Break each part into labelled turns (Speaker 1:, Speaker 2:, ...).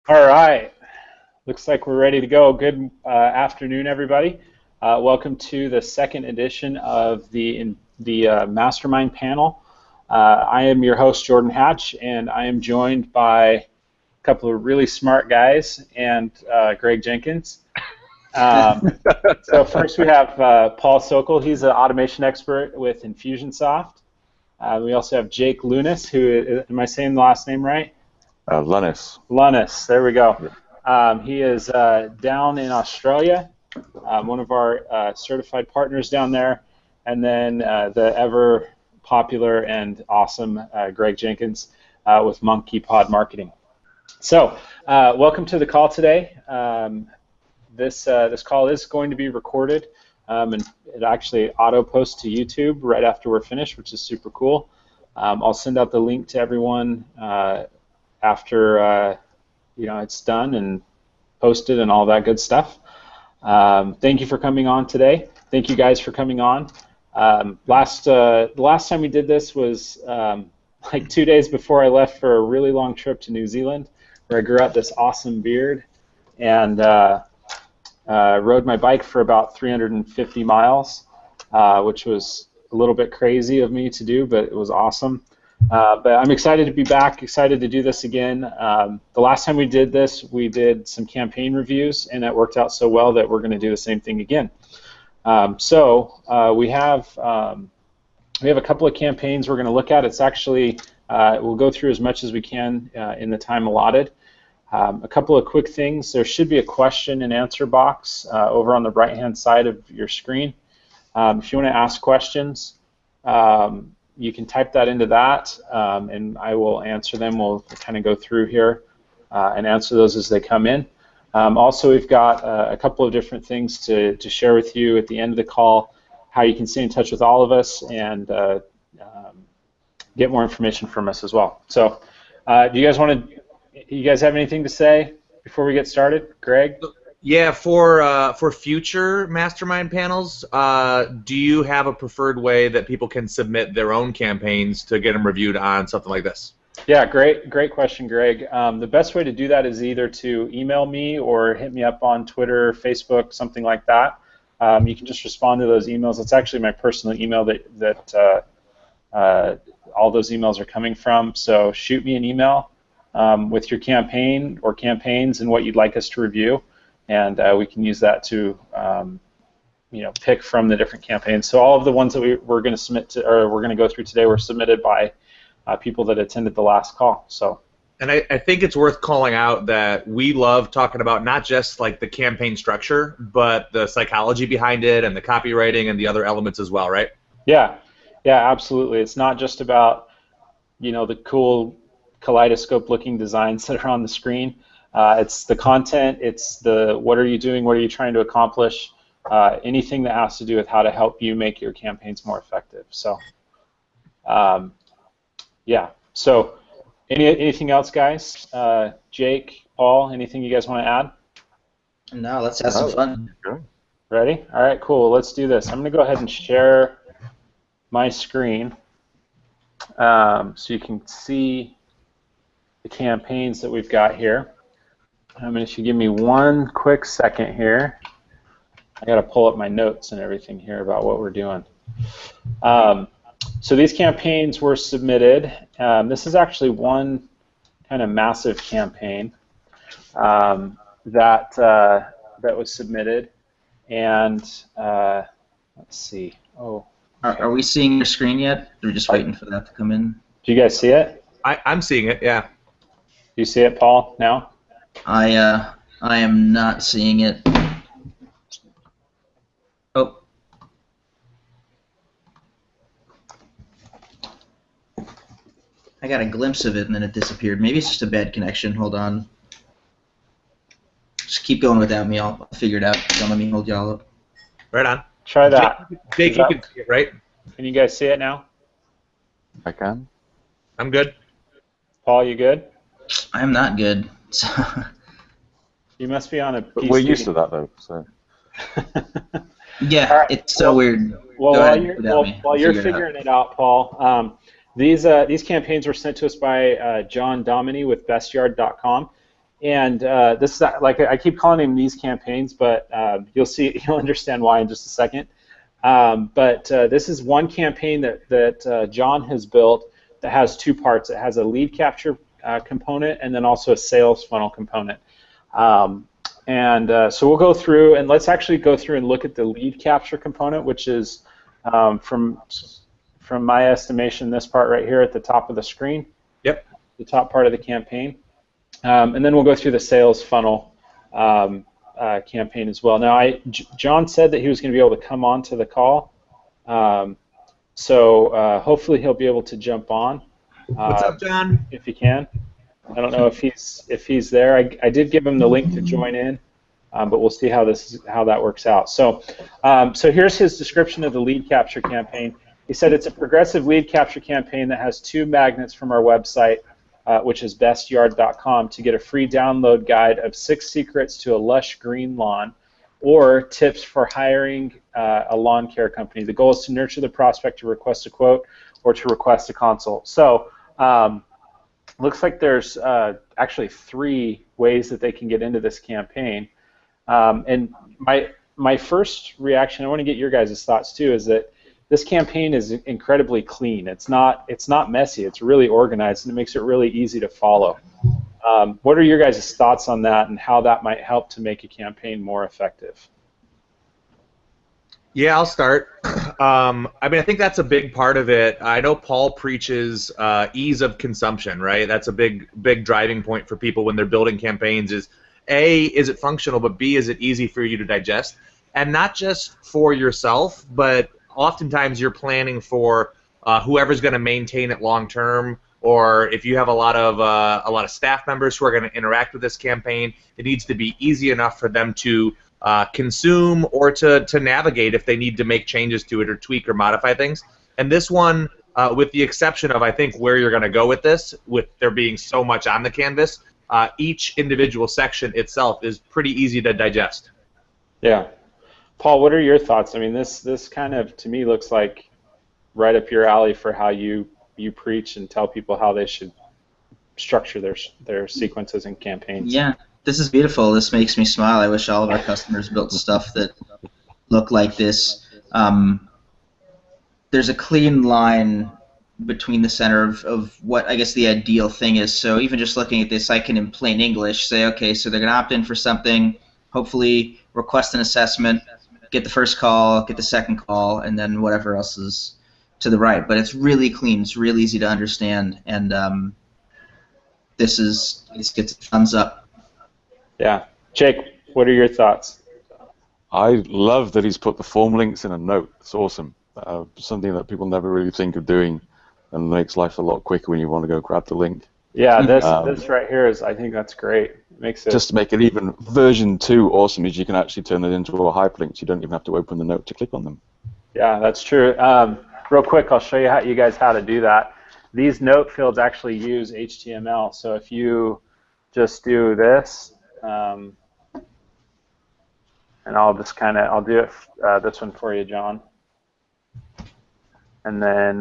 Speaker 1: All right. Looks like we're ready to go. Good afternoon, everybody. Welcome to the second edition of the Mastermind Panel. I am your host, Jordan Hatch, and I am joined by a couple of really smart guys and Greg Jenkins. So first we have Paul Sokol. He's an automation expert with Infusionsoft. We also have Jake Lunniss, who, am I saying the last name right?
Speaker 2: Lunniss.
Speaker 1: Lunniss, there we go. He is down in Australia, one of our certified partners down there, and then the ever popular and awesome Greg Jenkins with Monkey Pod Marketing. So, welcome to the call today. This call is going to be recorded, and it actually auto posts to YouTube right after we're finished, which is super cool. I'll send out the link to everyone after it's done and posted and all that good stuff. Thank you for coming on today. Thank you guys for coming on. The last time we did this was like 2 days before I left for a really long trip to New Zealand, where I grew out this awesome beard and rode my bike for about 350 miles, which was a little bit crazy of me to do, but it was awesome. But I'm excited to be back, excited to do this again. The last time we did this, we did some campaign reviews, and that worked out so well that we're going to do the same thing again. We have a couple of campaigns we're going to look at. It's actually, we'll go through as much as we can in the time allotted. A couple of quick things. There should be a question and answer box over on the right-hand side of your screen. If you want to ask questions, you can type that into that, and I will answer them. We'll kind of go through here and answer those as they come in. Also, we've got a couple of different things to share with you at the end of the call, how you can stay in touch with all of us and get more information from us as well. So, do you guys have anything to say before we get started? Greg?
Speaker 3: Yeah, for future mastermind panels, do you have a preferred way that people can submit their own campaigns to get them reviewed on something like this?
Speaker 1: Yeah, great question, Greg. The best way to do that is either to email me or hit me up on Twitter, Facebook, something like that. You can just respond to those emails. It's actually my personal email that all those emails are coming from. So shoot me an email with your campaign or campaigns and what you'd like us to review. And we can use that to, pick from the different campaigns. So all of the ones that we're going to submit to, or we're going to go through today, were submitted by people that attended the last call. So.
Speaker 3: And I think it's worth calling out that we love talking about not just like the campaign structure, but the psychology behind it and the copywriting and the other elements as well, right?
Speaker 1: Yeah, absolutely. It's not just about the cool kaleidoscope-looking designs that are on the screen. It's the content, it's the what are you doing, what are you trying to accomplish, anything that has to do with how to help you make your campaigns more effective. So, So, anything else, guys? Jake, Paul, anything you guys want to add?
Speaker 4: No, let's have some fun.
Speaker 1: Ready? All right, cool. Let's do this. I'm going to go ahead and share my screen so you can see the campaigns that we've got here. And if you give me one quick second here, I got to pull up my notes and everything here about what we're doing. So these campaigns were submitted. This is actually one kind of massive campaign that was submitted. And let's see. Oh, okay.
Speaker 4: Are we seeing your screen yet? We're just waiting for that to come in.
Speaker 1: Do you guys see it?
Speaker 3: I'm seeing it. Yeah.
Speaker 1: You see it, Paul? Now?
Speaker 4: I am not seeing it. Oh. I got a glimpse of it and then it disappeared. Maybe it's just a bad connection. Hold on. Just keep going without me. I'll figure it out. Don't let me hold y'all up.
Speaker 3: Right on.
Speaker 1: Try that.
Speaker 3: Jake, you can see it, right?
Speaker 1: Can you guys see it now?
Speaker 2: I can.
Speaker 3: I'm good.
Speaker 1: Paul, you good?
Speaker 4: I'm not good.
Speaker 1: You must be on a PC.
Speaker 2: We're used to that, though. So.
Speaker 4: Yeah, right. It's so weird.
Speaker 1: Well, while you're figuring it out, Paul, these campaigns were sent to us by John Dominy with bestyard.com. And this is like I keep calling them these campaigns, but you'll understand why in just a second. But this is one campaign that John has built that has two parts. It has a lead capture component and then also a sales funnel component. So we'll go through, and let's actually go through and look at the lead capture component, which is from my estimation, this part right here at the top of the screen.
Speaker 3: Yep.
Speaker 1: The top part of the campaign. And then we'll go through the sales funnel campaign as well. Now, John said that he was going to be able to come on to the call, so hopefully he'll be able to jump on.
Speaker 3: What's up, John?
Speaker 1: If he can. I don't know if he's there. I did give him the link to join in, but we'll see how that works out. So here's his description of the lead capture campaign. He said it's a progressive lead capture campaign that has two magnets from our website, which is bestyard.com, to get a free download guide of 6 secrets to a lush green lawn, or tips for hiring a lawn care company. The goal is to nurture the prospect to request a quote or to request a consult. So looks like there's actually 3 ways that they can get into this campaign. And my first reaction, I want to get your guys' thoughts too, is that this campaign is incredibly clean. It's not messy. It's really organized, and it makes it really easy to follow. What are your guys' thoughts on that, and how that might help to make a campaign more effective?
Speaker 3: Yeah, I'll start. I mean, I think that's a big part of it. I know Paul preaches ease of consumption, right? That's a big driving point for people when they're building campaigns is, A, is it functional, but B, is it easy for you to digest? And not just for yourself, but oftentimes you're planning for whoever's going to maintain it long term, or if you have a lot of staff members who are going to interact with this campaign, it needs to be easy enough for them to consume or to navigate if they need to make changes to it or tweak or modify things. And this one, with the exception of I think where you're going to go with this, with there being so much on the canvas, each individual section itself is pretty easy to digest.
Speaker 1: Yeah. Paul, what are your thoughts? I mean, this kind of, to me, looks like right up your alley for how you preach and tell people how they should structure their sequences and campaigns.
Speaker 4: Yeah, this is beautiful. This makes me smile. I wish all of our customers built stuff that looked like this. There's a clean line between the center of what I guess the ideal thing is. So even just looking at this, I can in plain English say, okay, so they're going to opt in for something, hopefully request an assessment, get the first call, get the second call, and then whatever else is to the right. But it's really clean. It's real easy to understand, and this gets a thumbs up.
Speaker 1: Yeah. Jake, what are your thoughts?
Speaker 2: I love that he's put the form links in a note. It's awesome. Something that people never really think of doing, and makes life a lot quicker when you want to go grab the link.
Speaker 1: Yeah, this right here is, I think that's great. It makes it
Speaker 2: just to make it even version 2 awesome is you can actually turn it into a hyperlink, so you don't even have to open the note to click on them.
Speaker 1: Yeah, that's true. Real quick, I'll show you guys how to do that. These note fields actually use HTML, so if you just do this, and I'll do it this one for you, John, and then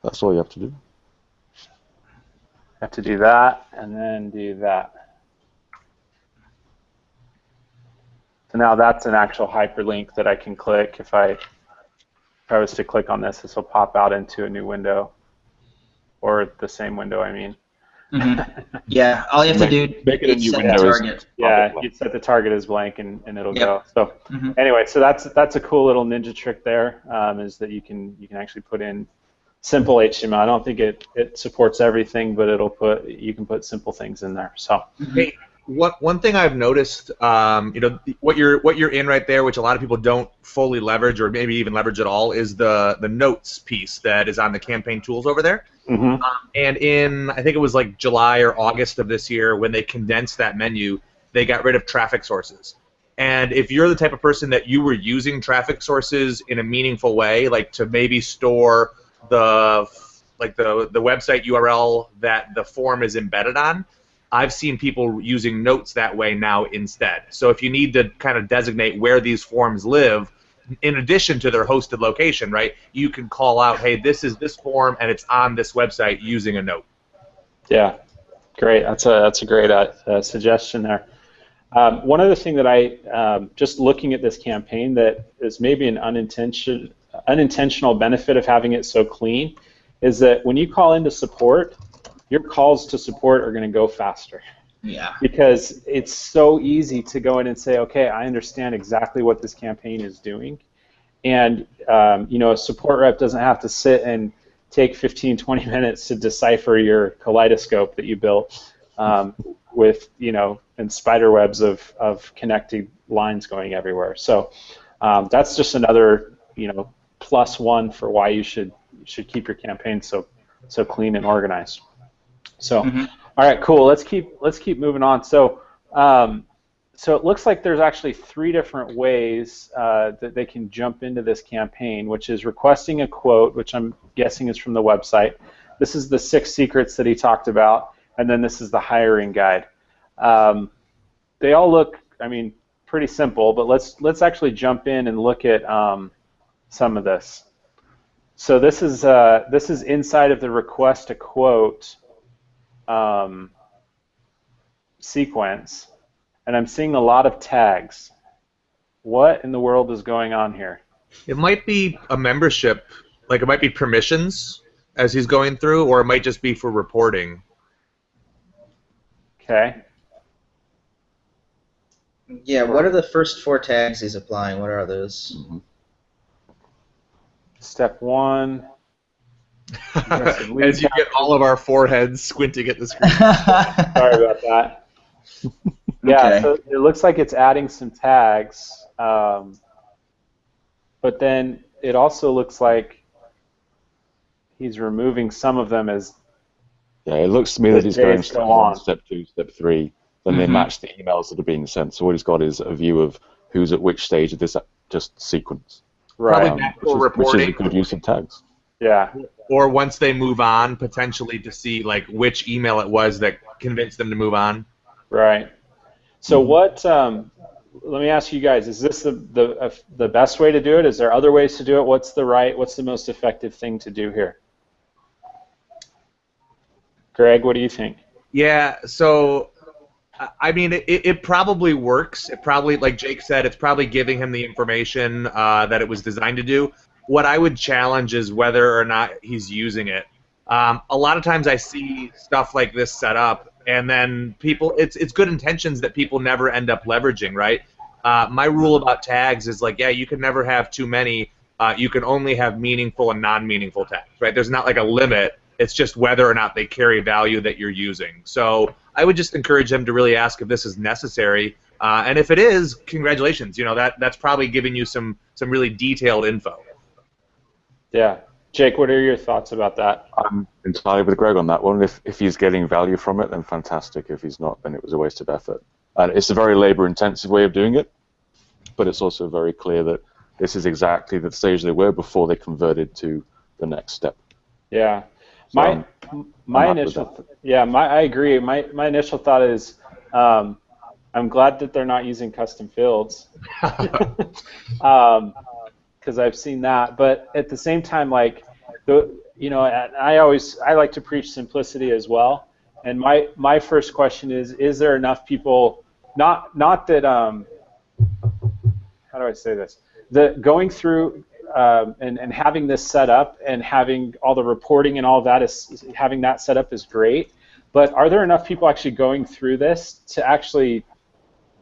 Speaker 2: that's all you have to do.
Speaker 1: Have to do that, and then do that. So now that's an actual hyperlink that I can click. If I was to click on this will pop out into a new window, or the same window, I mean.
Speaker 4: Mm-hmm. Yeah, all you have to do is set the target.
Speaker 1: Yeah, you set the target as blank, and it'll go. So anyway, so that's a cool little ninja trick there, is that you can actually put in simple HTML. I don't think it supports everything, but you can put simple things in there. So,
Speaker 3: hey, one thing I've noticed, what you're in right there, which a lot of people don't fully leverage or maybe even leverage at all, is the notes piece that is on the campaign tools over there.
Speaker 1: Mm-hmm.
Speaker 3: And in I think it was like July or August of this year, when they condensed that menu, they got rid of traffic sources. And if you're the type of person that you were using traffic sources in a meaningful way, like to maybe store the website URL that the form is embedded on, I've seen people using notes that way now instead. So if you need to kind of designate where these forms live, in addition to their hosted location, right, you can call out, hey, this is this form and it's on this website using a note.
Speaker 1: Yeah. Great. That's a great suggestion there. One other thing that I just looking at this campaign that is maybe an unintentional benefit of having it so clean is that when you call into support, your calls to support are going to go faster.
Speaker 4: Yeah.
Speaker 1: Because it's so easy to go in and say, okay, I understand exactly what this campaign is doing. And a support rep doesn't have to sit and take 15, 20 minutes to decipher your kaleidoscope that you built with, and spider webs of connected lines going everywhere. So that's just another, +1 for why you should keep your campaign so clean and organized. So, all right, cool. Let's keep moving on. So, so it looks like there's actually 3 different ways that they can jump into this campaign, which is requesting a quote, which I'm guessing is from the website. This is the 6 secrets that he talked about, and then this is the hiring guide. They all look, pretty simple, but let's actually jump in and look at some of this. So this is inside of the request a quote sequence, and I'm seeing a lot of tags. What in the world is going on here?
Speaker 3: It might be a membership, like it might be permissions as he's going through, or it might just be for reporting.
Speaker 1: Okay.
Speaker 4: Yeah, what are the first 4 tags he's applying? What are those?
Speaker 1: Step 1.
Speaker 3: As you get all of our foreheads squinting at the screen.
Speaker 1: Sorry about that. Yeah,
Speaker 4: Okay.
Speaker 1: so it looks like it's adding some tags, but then it also looks like he's removing some of them as
Speaker 2: Yeah, it looks to me that he's
Speaker 1: days
Speaker 2: going
Speaker 1: go
Speaker 2: step
Speaker 1: on.
Speaker 2: 1, step 2, step 3. Then they match the emails that are being sent. So what he's got is a view of who's at which stage of this just sequence.
Speaker 1: Right.
Speaker 3: Probably back for
Speaker 2: Which is a
Speaker 3: reporting.
Speaker 2: good use of tags.
Speaker 1: Yeah.
Speaker 3: Or once they move on, potentially to see like which email it was that convinced them to move on.
Speaker 1: Right. So what? Let me ask you guys: is this the best way to do it? Is there other ways to do it? What's the most effective thing to do here? Greg, what do you think?
Speaker 3: Yeah. So, it probably works. It probably, like Jake said, it's probably giving him the information that it was designed to do. What I would challenge is whether or not he's using it. A lot of times I see stuff like this set up, and then it's good intentions that people never end up leveraging, right? My rule about tags is like, yeah, you can never have too many. You can only have meaningful and non-meaningful tags, right? There's not like a limit. It's just whether or not they carry value that you're using. So I would just encourage them to really ask if this is necessary, and if it is, congratulations. That's probably giving you some really detailed info.
Speaker 1: Yeah. Jake, what are your thoughts about that?
Speaker 2: I'm entirely with Greg on that one. If he's getting value from it, then fantastic. If he's not, then it was a waste of effort. And it's a very labor-intensive way of doing it, but it's also very clear that this is exactly the stage they were before they converted to the next step.
Speaker 1: Yeah.
Speaker 2: So
Speaker 1: I agree. My initial thought is I'm glad that they're not using custom fields. Because I've seen that, but at the same time, like, I like to preach simplicity as well. And my first question is there enough people? Not that how do I say this? Going through and having this set up and having all the reporting and all of that having that set up is great. But are there enough people actually going through this to actually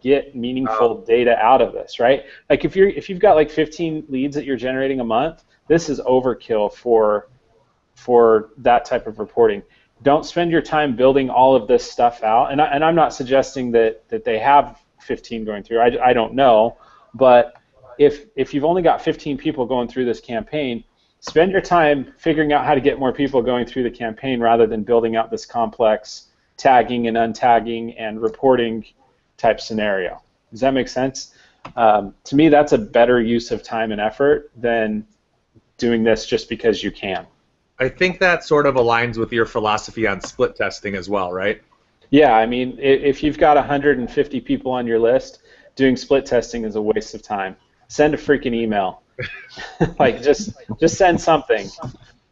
Speaker 1: get meaningful data out of this, right? Like if you've got like 15 leads that you're generating a month, this is overkill for that type of reporting. Don't spend your time building all of this stuff out. And I'm not suggesting that they have 15 going through. I don't know, but if you've only got 15 people going through this campaign, spend your time figuring out how to get more people going through the campaign rather than building out this complex tagging and untagging and reporting type scenario. Does that make sense? To me, that's a better use of time and effort than doing this just because you can.
Speaker 3: I think that sort of aligns with your philosophy on split testing as well, right?
Speaker 1: Yeah, I mean, if you've got 150 people on your list, doing split testing is a waste of time. Send a freaking email. Like, just send something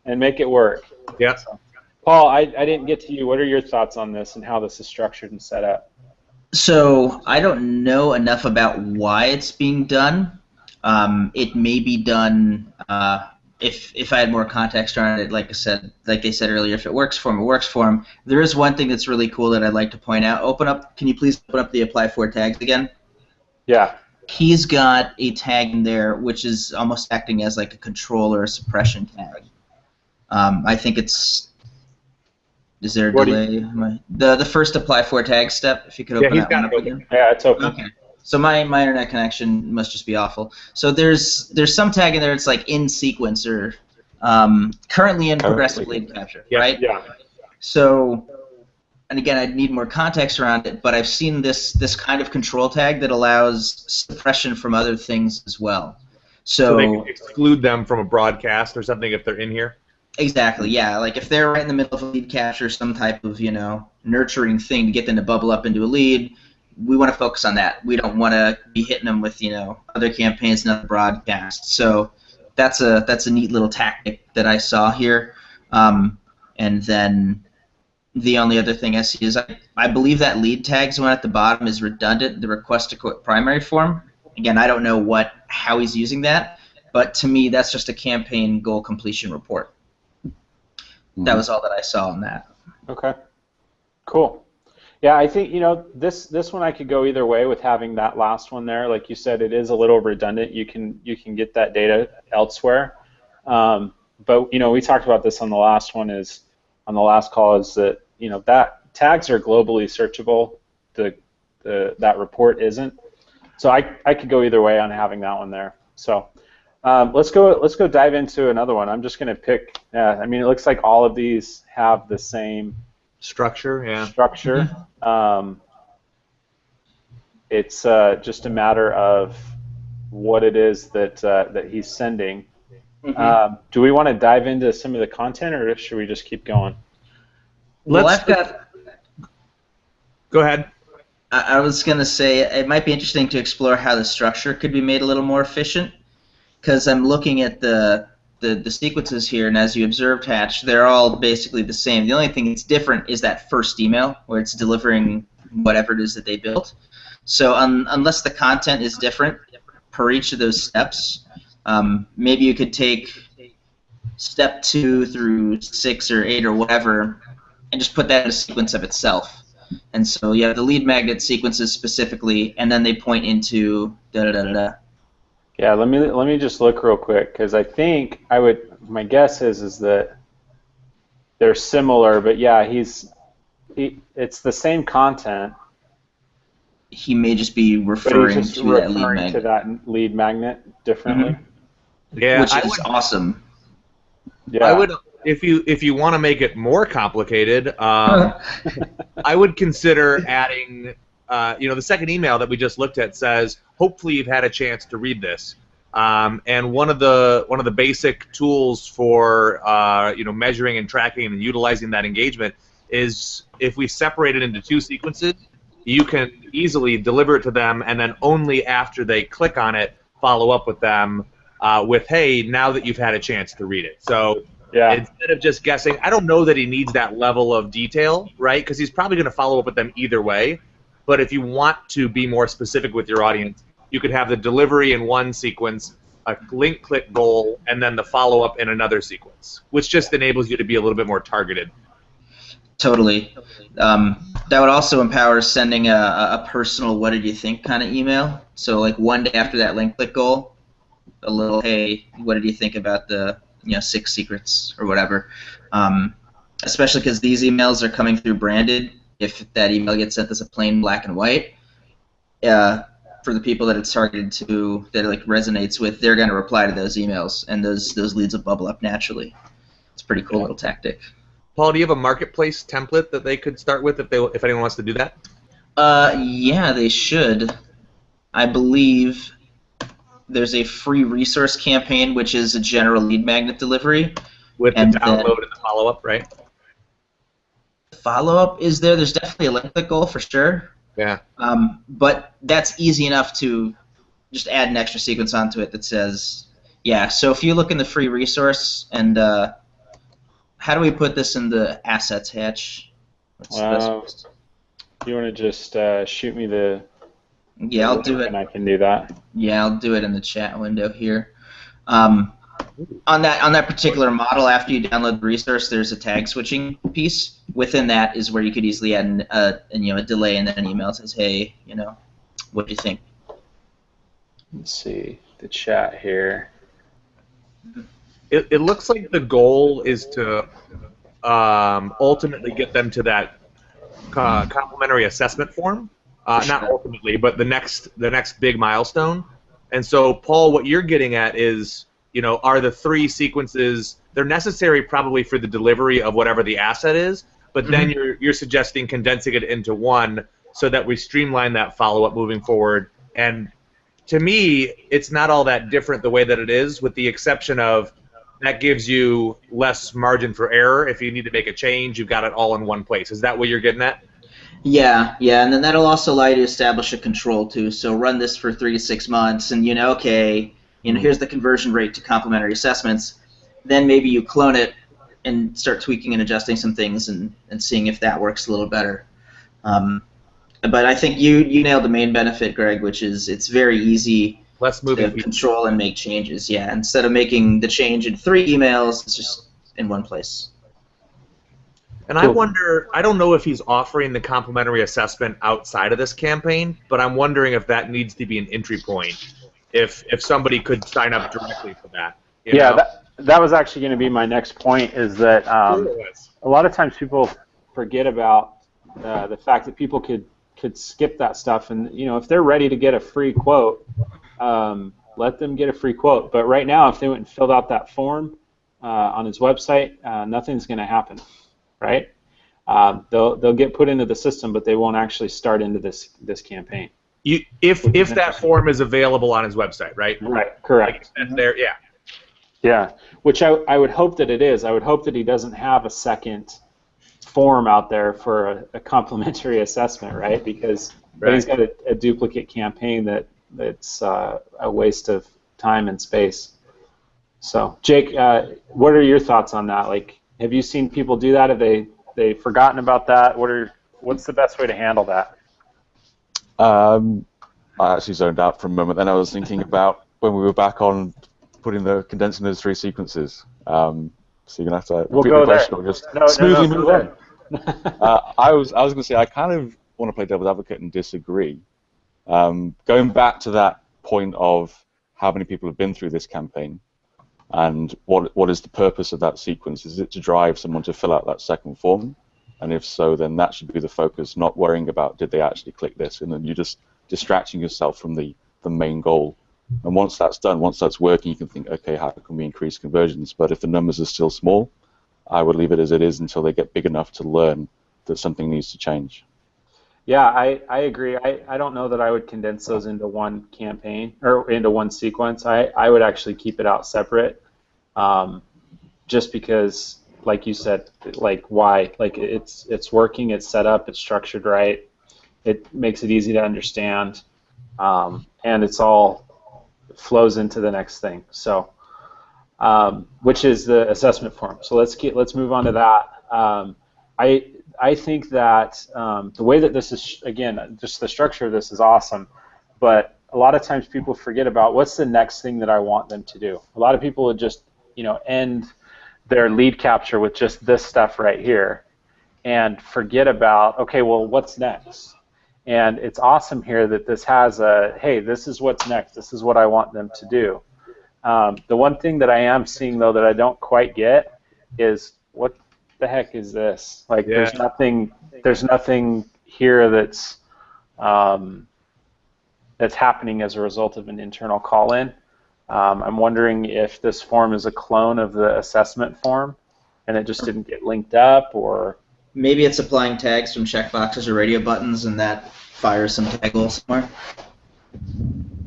Speaker 1: and make it work.
Speaker 3: Yeah.
Speaker 1: Paul, I didn't get to you. What are your thoughts on this and how this is structured and set up?
Speaker 4: So I don't know enough about why it's being done. It may be done if I had more context around it. Like they said earlier, if it works for them, it works for them. There is one thing that's really cool that I'd like to point out. Can you please open up the apply for tags again?
Speaker 1: Yeah.
Speaker 4: He's got a tag in there which is almost acting as like a control or a suppression tag. I think it's. Is there a delay? The first apply for tag step, if you could open that one up again.
Speaker 1: Yeah, it's open.
Speaker 4: Okay. So my internet connection must just be awful. So there's some tag in there. It's like in sequence or currently in progressive lead capture, right?
Speaker 1: Yeah.
Speaker 4: So, and again, I'd need more context around it, but I've seen this kind of control tag that allows suppression from other things as well.
Speaker 3: So they can exclude them from a broadcast or something if they're in here?
Speaker 4: Exactly, yeah. Like if they're right in the middle of a lead capture, some type of, nurturing thing to get them to bubble up into a lead, we want to focus on that. We don't want to be hitting them with, other campaigns and other broadcasts. So that's a neat little tactic that I saw here. And then the only other thing I see is I believe that lead tags one at the bottom is redundant, the request to quote primary form. Again, I don't know how he's using that, but to me that's just a campaign goal completion report. That was all that I saw on that.
Speaker 1: Okay. Cool. Yeah, I think this one I could go either way with having that last one there. Like you said, it is a little redundant. You can get that data elsewhere. But we talked about this on the last call is that that tags are globally searchable. That report isn't. So I could go either way on having that one there. So. Let's go dive into another one. I'm just going to pick. I mean, it looks like all of these have the same
Speaker 3: structure. Yeah.
Speaker 1: Structure. It's just a matter of what it is that he's sending. Mm-hmm. Do we want to dive into some of the content, or should we just keep going?
Speaker 4: Go
Speaker 3: ahead.
Speaker 4: I was going to say it might be interesting to explore how the structure could be made a little more efficient. Because I'm looking at the sequences here, and as you observed, Hatch, they're all basically the same. The only thing that's different is that first email, where it's delivering whatever it is that they built. So unless the content is different per each of those steps, maybe you could take step 2 through 6 or 8 or whatever, and just put that in a sequence of itself. And so you have the lead magnet sequences specifically, and then they point into da-da-da-da-da.
Speaker 1: Yeah, let me just look real quick, because I think my guess is that they're similar, but yeah, it's the same content.
Speaker 4: He may just be referring
Speaker 1: to that lead magnet differently.
Speaker 4: Mm-hmm. Yeah, which is awesome.
Speaker 3: Yeah. I would, if you want to make it more complicated, I would consider adding. The second email that we just looked at says, hopefully you've had a chance to read this. And one of the basic tools for measuring and tracking and utilizing that engagement is if we separate it into 2 sequences, you can easily deliver it to them, and then only after they click on it, follow up with them with, hey, now that you've had a chance to read it. So instead of just guessing, I don't know that he needs that level of detail, right? Because he's probably going to follow up with them either way. But if you want to be more specific with your audience, you could have the delivery in one sequence, a link click goal, and then the follow-up in another sequence, which just enables you to be a little bit more targeted.
Speaker 4: Totally. That would also empower sending a personal what did you think kind of email. So like one day after that link click goal, a little, hey, what did you think about the 6 secrets or whatever. Especially because these emails are coming through branded. If that email gets sent as a plain black and white, for the people that it's targeted to, that it resonates with, they're going to reply to those emails, and those leads will bubble up naturally. It's a pretty cool little tactic.
Speaker 3: Paul, do you have a marketplace template that they could start with if anyone wants to do that?
Speaker 4: Yeah, they should. I believe there's a free resource campaign, which is a general lead magnet delivery.
Speaker 3: With the download and the follow-up, right?
Speaker 4: Follow-up is there. There's definitely a link click goal for sure.
Speaker 3: Yeah.
Speaker 4: But that's easy enough to just add an extra sequence onto it that says, yeah. So if you look in the free resource and how do we put this in the assets hatch? What's the best?
Speaker 1: You want to just shoot me the
Speaker 4: Yeah, I'll do it.
Speaker 1: And I can do that.
Speaker 4: Yeah, I'll do it in the chat window here. On that particular model, after you download the resource, there's a tag switching piece. Within that is where you could easily add a delay and then an email that says, hey, what do you think?
Speaker 1: Let's see the chat here.
Speaker 3: It looks like the goal is to ultimately get them to that complimentary assessment form. Not ultimately, but the next big milestone. And so, Paul, what you're getting at is, are the 3 sequences, they're necessary probably for the delivery of whatever the asset is, but then you're suggesting condensing it into one so that we streamline that follow-up moving forward. And to me, it's not all that different the way that it is, with the exception of that gives you less margin for error. If you need to make a change, you've got it all in one place. Is that what you're getting at?
Speaker 4: Yeah, and then that'll also allow you to establish a control too. So run this for 3 to 6 months, and here's the conversion rate to complementary assessments. Then maybe you clone it and start tweaking and adjusting some things and seeing if that works a little better. But I think you nailed the main benefit, Greg, which is it's very easy to control and make changes. Yeah, instead of making the change in 3 emails, it's just in one place.
Speaker 3: And I wonder, I don't know if he's offering the complimentary assessment outside of this campaign, but I'm wondering if that needs to be an entry point, if somebody could sign up directly for that.
Speaker 1: That was actually going to be my next point, is that a lot of times people forget about the fact that people could skip that stuff, and if they're ready to get a free quote, let them get a free quote. But right now, if they went and filled out that form on his website, nothing's going to happen. Right? They'll get put into the system, but they won't actually start into this campaign.
Speaker 3: If that form is available on his website, right?
Speaker 1: Right. Correct.
Speaker 3: Like there, yeah.
Speaker 1: Yeah. Which I would hope that it is. I would hope that he doesn't have a second form out there for a complimentary assessment, right? Because then he's got a duplicate campaign that's a waste of time and space. So, Jake, what are your thoughts on that? Like, have you seen people do that? Have they forgotten about that? What's the best way to handle that?
Speaker 2: I actually zoned out for a moment. Then I was thinking about when we were back on condensing those 3 sequences. So you're gonna have to repeat the question or just smoothly move on. I was going to say I kind of want to play devil's advocate and disagree. Going back to that point of how many people have been through this campaign. And what is the purpose of that sequence? Is it to drive someone to fill out that second form? And if so, then that should be the focus, not worrying about did they actually click this, and then you're just distracting yourself from the main goal. And once that's done, once that's working, you can think, okay, how can we increase conversions? But if the numbers are still small, I would leave it as it is until they get big enough to learn that something needs to change.
Speaker 1: Yeah, I agree. I don't know that I would condense those into one campaign or into one sequence. I would actually keep it out separate, just because, like you said, like why? Like it's working, it's set up, it's structured right, it makes it easy to understand, and it's all flows into the next thing. So, which is the assessment form. So let's move on to that. I think that the way that this is, again, just the structure of this is awesome, but a lot of times people forget about what's the next thing that I want them to do. A lot of people would just, end their lead capture with just this stuff right here and forget about, okay, well, what's next? And it's awesome here that this has hey, this is what's next. This is what I want them to do. The one thing that I am seeing, though, that I don't quite get is what the heck is this? Like, there's nothing here that's happening as a result of an internal call-in. I'm wondering if this form is a clone of the assessment form, and it just didn't get linked up, or
Speaker 4: maybe it's applying tags from checkboxes or radio buttons, and that fires some tag goal somewhere.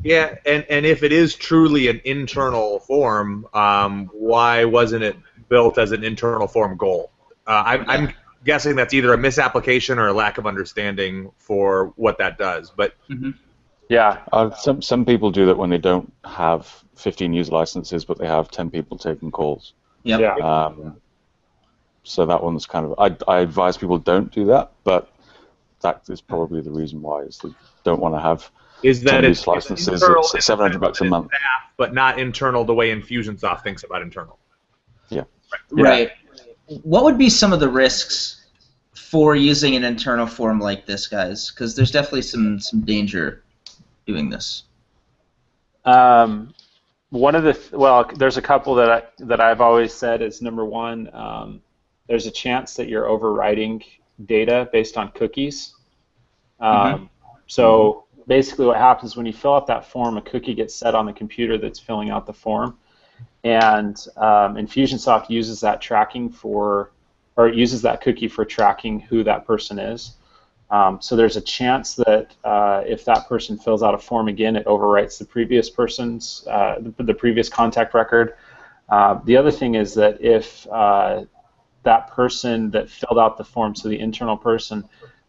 Speaker 3: Yeah, and if it is truly an internal form, why wasn't it built as an internal form goal? I'm guessing that's either a misapplication or a lack of understanding for what that does. But
Speaker 1: yeah,
Speaker 2: some people do that when they don't have 15 user licenses, but they have 10 people taking calls.
Speaker 4: Yep.
Speaker 1: Yeah.
Speaker 2: So that one's kind of, I advise people don't do that, but that is probably the reason why, is they don't want to have
Speaker 3: Is that
Speaker 2: use licenses at $700 a month.
Speaker 3: Staff, but not internal the way Infusionsoft thinks about internal.
Speaker 2: Yeah.
Speaker 4: Right. What would be some of the risks for using an internal form like this, guys? Because there's definitely some danger doing this.
Speaker 1: One of the there's a couple that I've always said is, number one, there's a chance that you're overwriting data based on cookies. So basically, what happens when you fill out that form, a cookie gets set on the computer that's filling out the form, and Infusionsoft uses that uses that cookie for tracking who that person is. So there's a chance that if that person fills out a form again, it overwrites the previous person's, the previous contact record. The other thing is that if that person that filled out the form, so the internal person,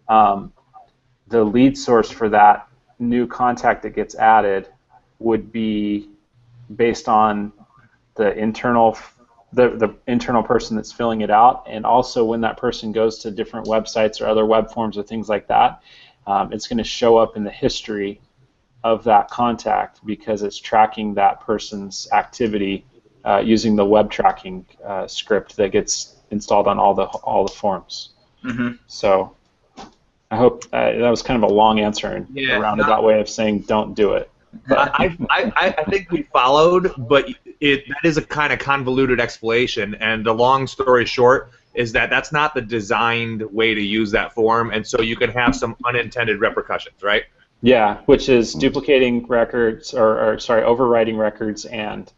Speaker 1: the lead source for that new contact that gets added would be based on the internal person that's filling it out, and also when that person goes to different websites or other web forms or things like that, it's going to show up in the history of that contact because it's tracking that person's activity using the web tracking script that gets installed on all the forms. So I hope that was kind of a long answer and a roundabout way of saying don't do it.
Speaker 3: I think we followed, but that is a kind of convoluted explanation, and the long story short is that that's not the designed way to use that form, and so you can have some unintended repercussions, right?
Speaker 1: Yeah, which is duplicating records, or sorry, overwriting records, and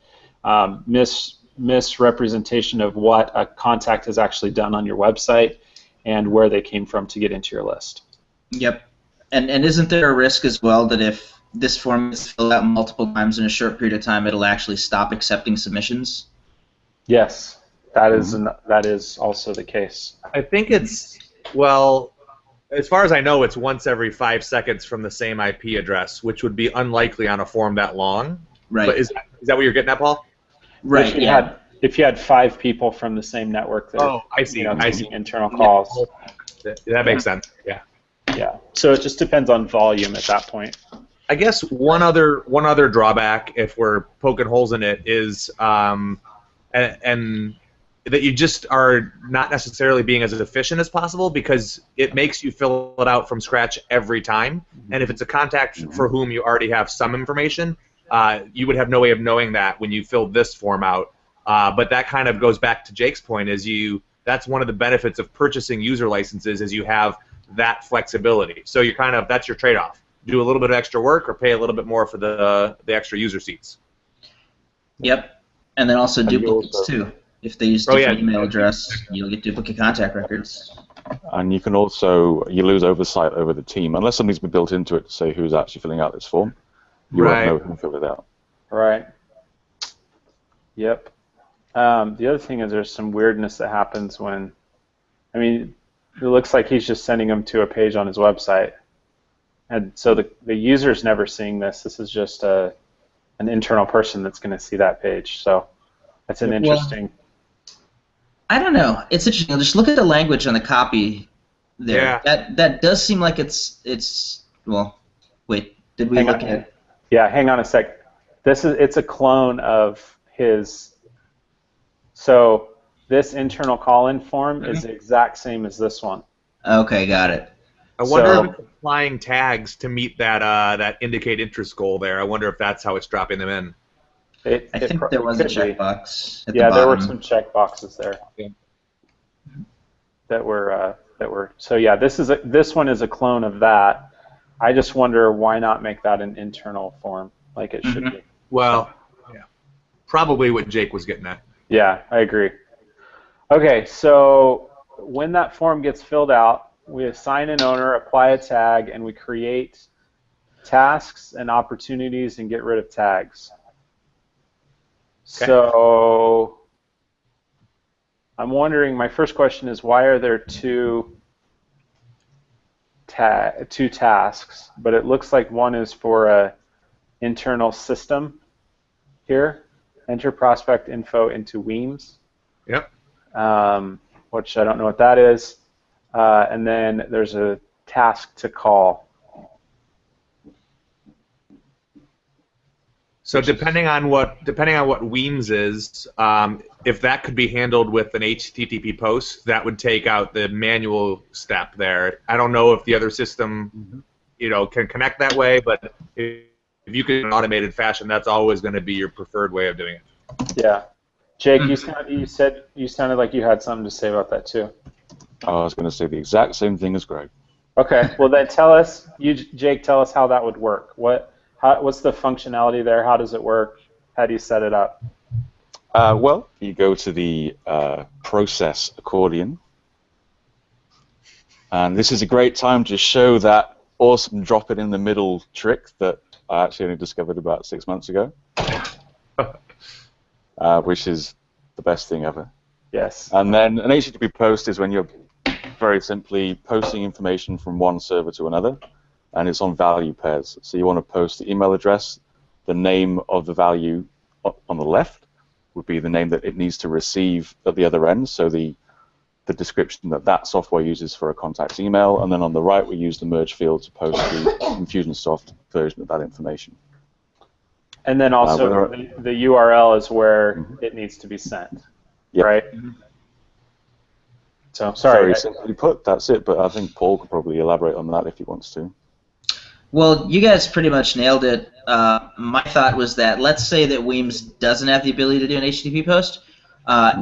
Speaker 1: misrepresentation of what a contact has actually done on your website and where they came from to get into your list.
Speaker 4: Yep. And isn't there a risk as well that if this form is filled out multiple times in a short period of time, it'll actually stop accepting submissions?
Speaker 1: Yes, that is also the case.
Speaker 3: I think it's, well, as far as I know, it's once every 5 seconds from the same IP address, which would be unlikely on a form that long.
Speaker 4: Right.
Speaker 3: But is that what you're getting at, Paul?
Speaker 4: Right.
Speaker 1: If you had 5 people from the same network that
Speaker 3: I see.
Speaker 1: Internal calls.
Speaker 3: That makes sense. Yeah.
Speaker 1: Yeah. So it just depends on volume at that point.
Speaker 3: I guess one other drawback, if we're poking holes in it, is and that you just are not necessarily being as efficient as possible, because it makes you fill it out from scratch every time. And if it's a contact for whom you already have some information, you would have no way of knowing that when you fill this form out. But that kind of goes back to Jake's point, that's one of the benefits of purchasing user licenses, is you have that flexibility. So you're that's your trade-off. Do a little bit of extra work or pay a little bit more for the extra user seats.
Speaker 4: Yep. And then also duplicates too. If they use different email address, you'll get duplicate contact records.
Speaker 2: And you can also, you lose oversight over the team. Unless something's been built into it to say who's actually filling out this form, you won't know who filled it out.
Speaker 1: Right. Yep. The other thing is there's some weirdness that happens when, it looks like he's just sending them to a page on his website. And so the user's never seeing this. This is just an internal person that's going to see that page. So that's an interesting...
Speaker 4: I don't know. It's interesting. Just look at the language on the copy there. Yeah. That does seem like it's well, wait, did we look at...
Speaker 1: Yeah, hang on a sec. It's a clone of his... So this internal call-in form is the exact same as this one.
Speaker 4: Okay, got it.
Speaker 3: I wonder if it's applying tags to meet that indicate interest goal there. I wonder if that's how it's dropping them in.
Speaker 4: I think there was a checkbox at the bottom.
Speaker 1: There were some checkboxes there that were so yeah. This one is a clone of that. I just wonder why not make that an internal form like it should be.
Speaker 3: Well, yeah, probably what Jake was getting at.
Speaker 1: Yeah, I agree. Okay, so when that form gets filled out, we assign an owner, apply a tag, and we create tasks and opportunities and get rid of tags. Okay. So I'm wondering, my first question is, why are there two tasks, but it looks like one is for a internal system here, enter prospect info into Weems.
Speaker 3: Yep.
Speaker 1: which I don't know what that is. And then there's a task to call.
Speaker 3: So depending on what Weems is, if that could be handled with an HTTP post, that would take out the manual step there. I don't know if the other system, can connect that way, but if you can in an automated fashion, that's always going to be your preferred way of doing it.
Speaker 1: Yeah, Jake, you sounded like you had something to say about that too.
Speaker 2: Oh, I was going to say the exact same thing as Greg.
Speaker 1: Okay, well then Jake, tell us how that would work. What's the functionality there? How does it work? How do you set it up?
Speaker 2: Well, you go to the process accordion, and this is a great time to show that awesome drop it in the middle trick that I actually only discovered about 6 months ago, which is the best thing ever.
Speaker 1: Yes.
Speaker 2: And then an HTTP post is when you're very simply posting information from one server to another, and it's on value pairs. So you want to post the email address, the name of the value on the left would be the name that it needs to receive at the other end, so the description that software uses for a contact's email, and then on the right we use the merge field to post the Infusionsoft version of that information.
Speaker 1: And then also the URL is where it needs to be sent, right? So, sorry.
Speaker 2: Very simply put, that's it, but I think Paul could probably elaborate on that if he wants to.
Speaker 4: Well, you guys pretty much nailed it. My thought was that let's say that Weems doesn't have the ability to do an HTTP post.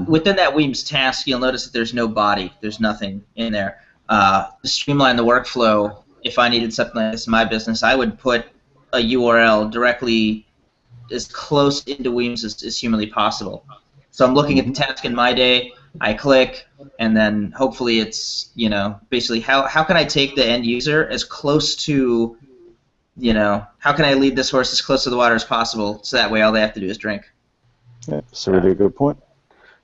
Speaker 4: Within that Weems task, you'll notice that there's no body. There's nothing in there. To streamline the workflow, if I needed something like this in my business, I would put a URL directly as close into Weems as humanly possible. So I'm looking at the task in my day, I click, and then hopefully it's, basically how can I take the end user as close to, how can I lead this horse as close to the water as possible so that way all they have to do is drink.
Speaker 2: Yeah, that's a really good point.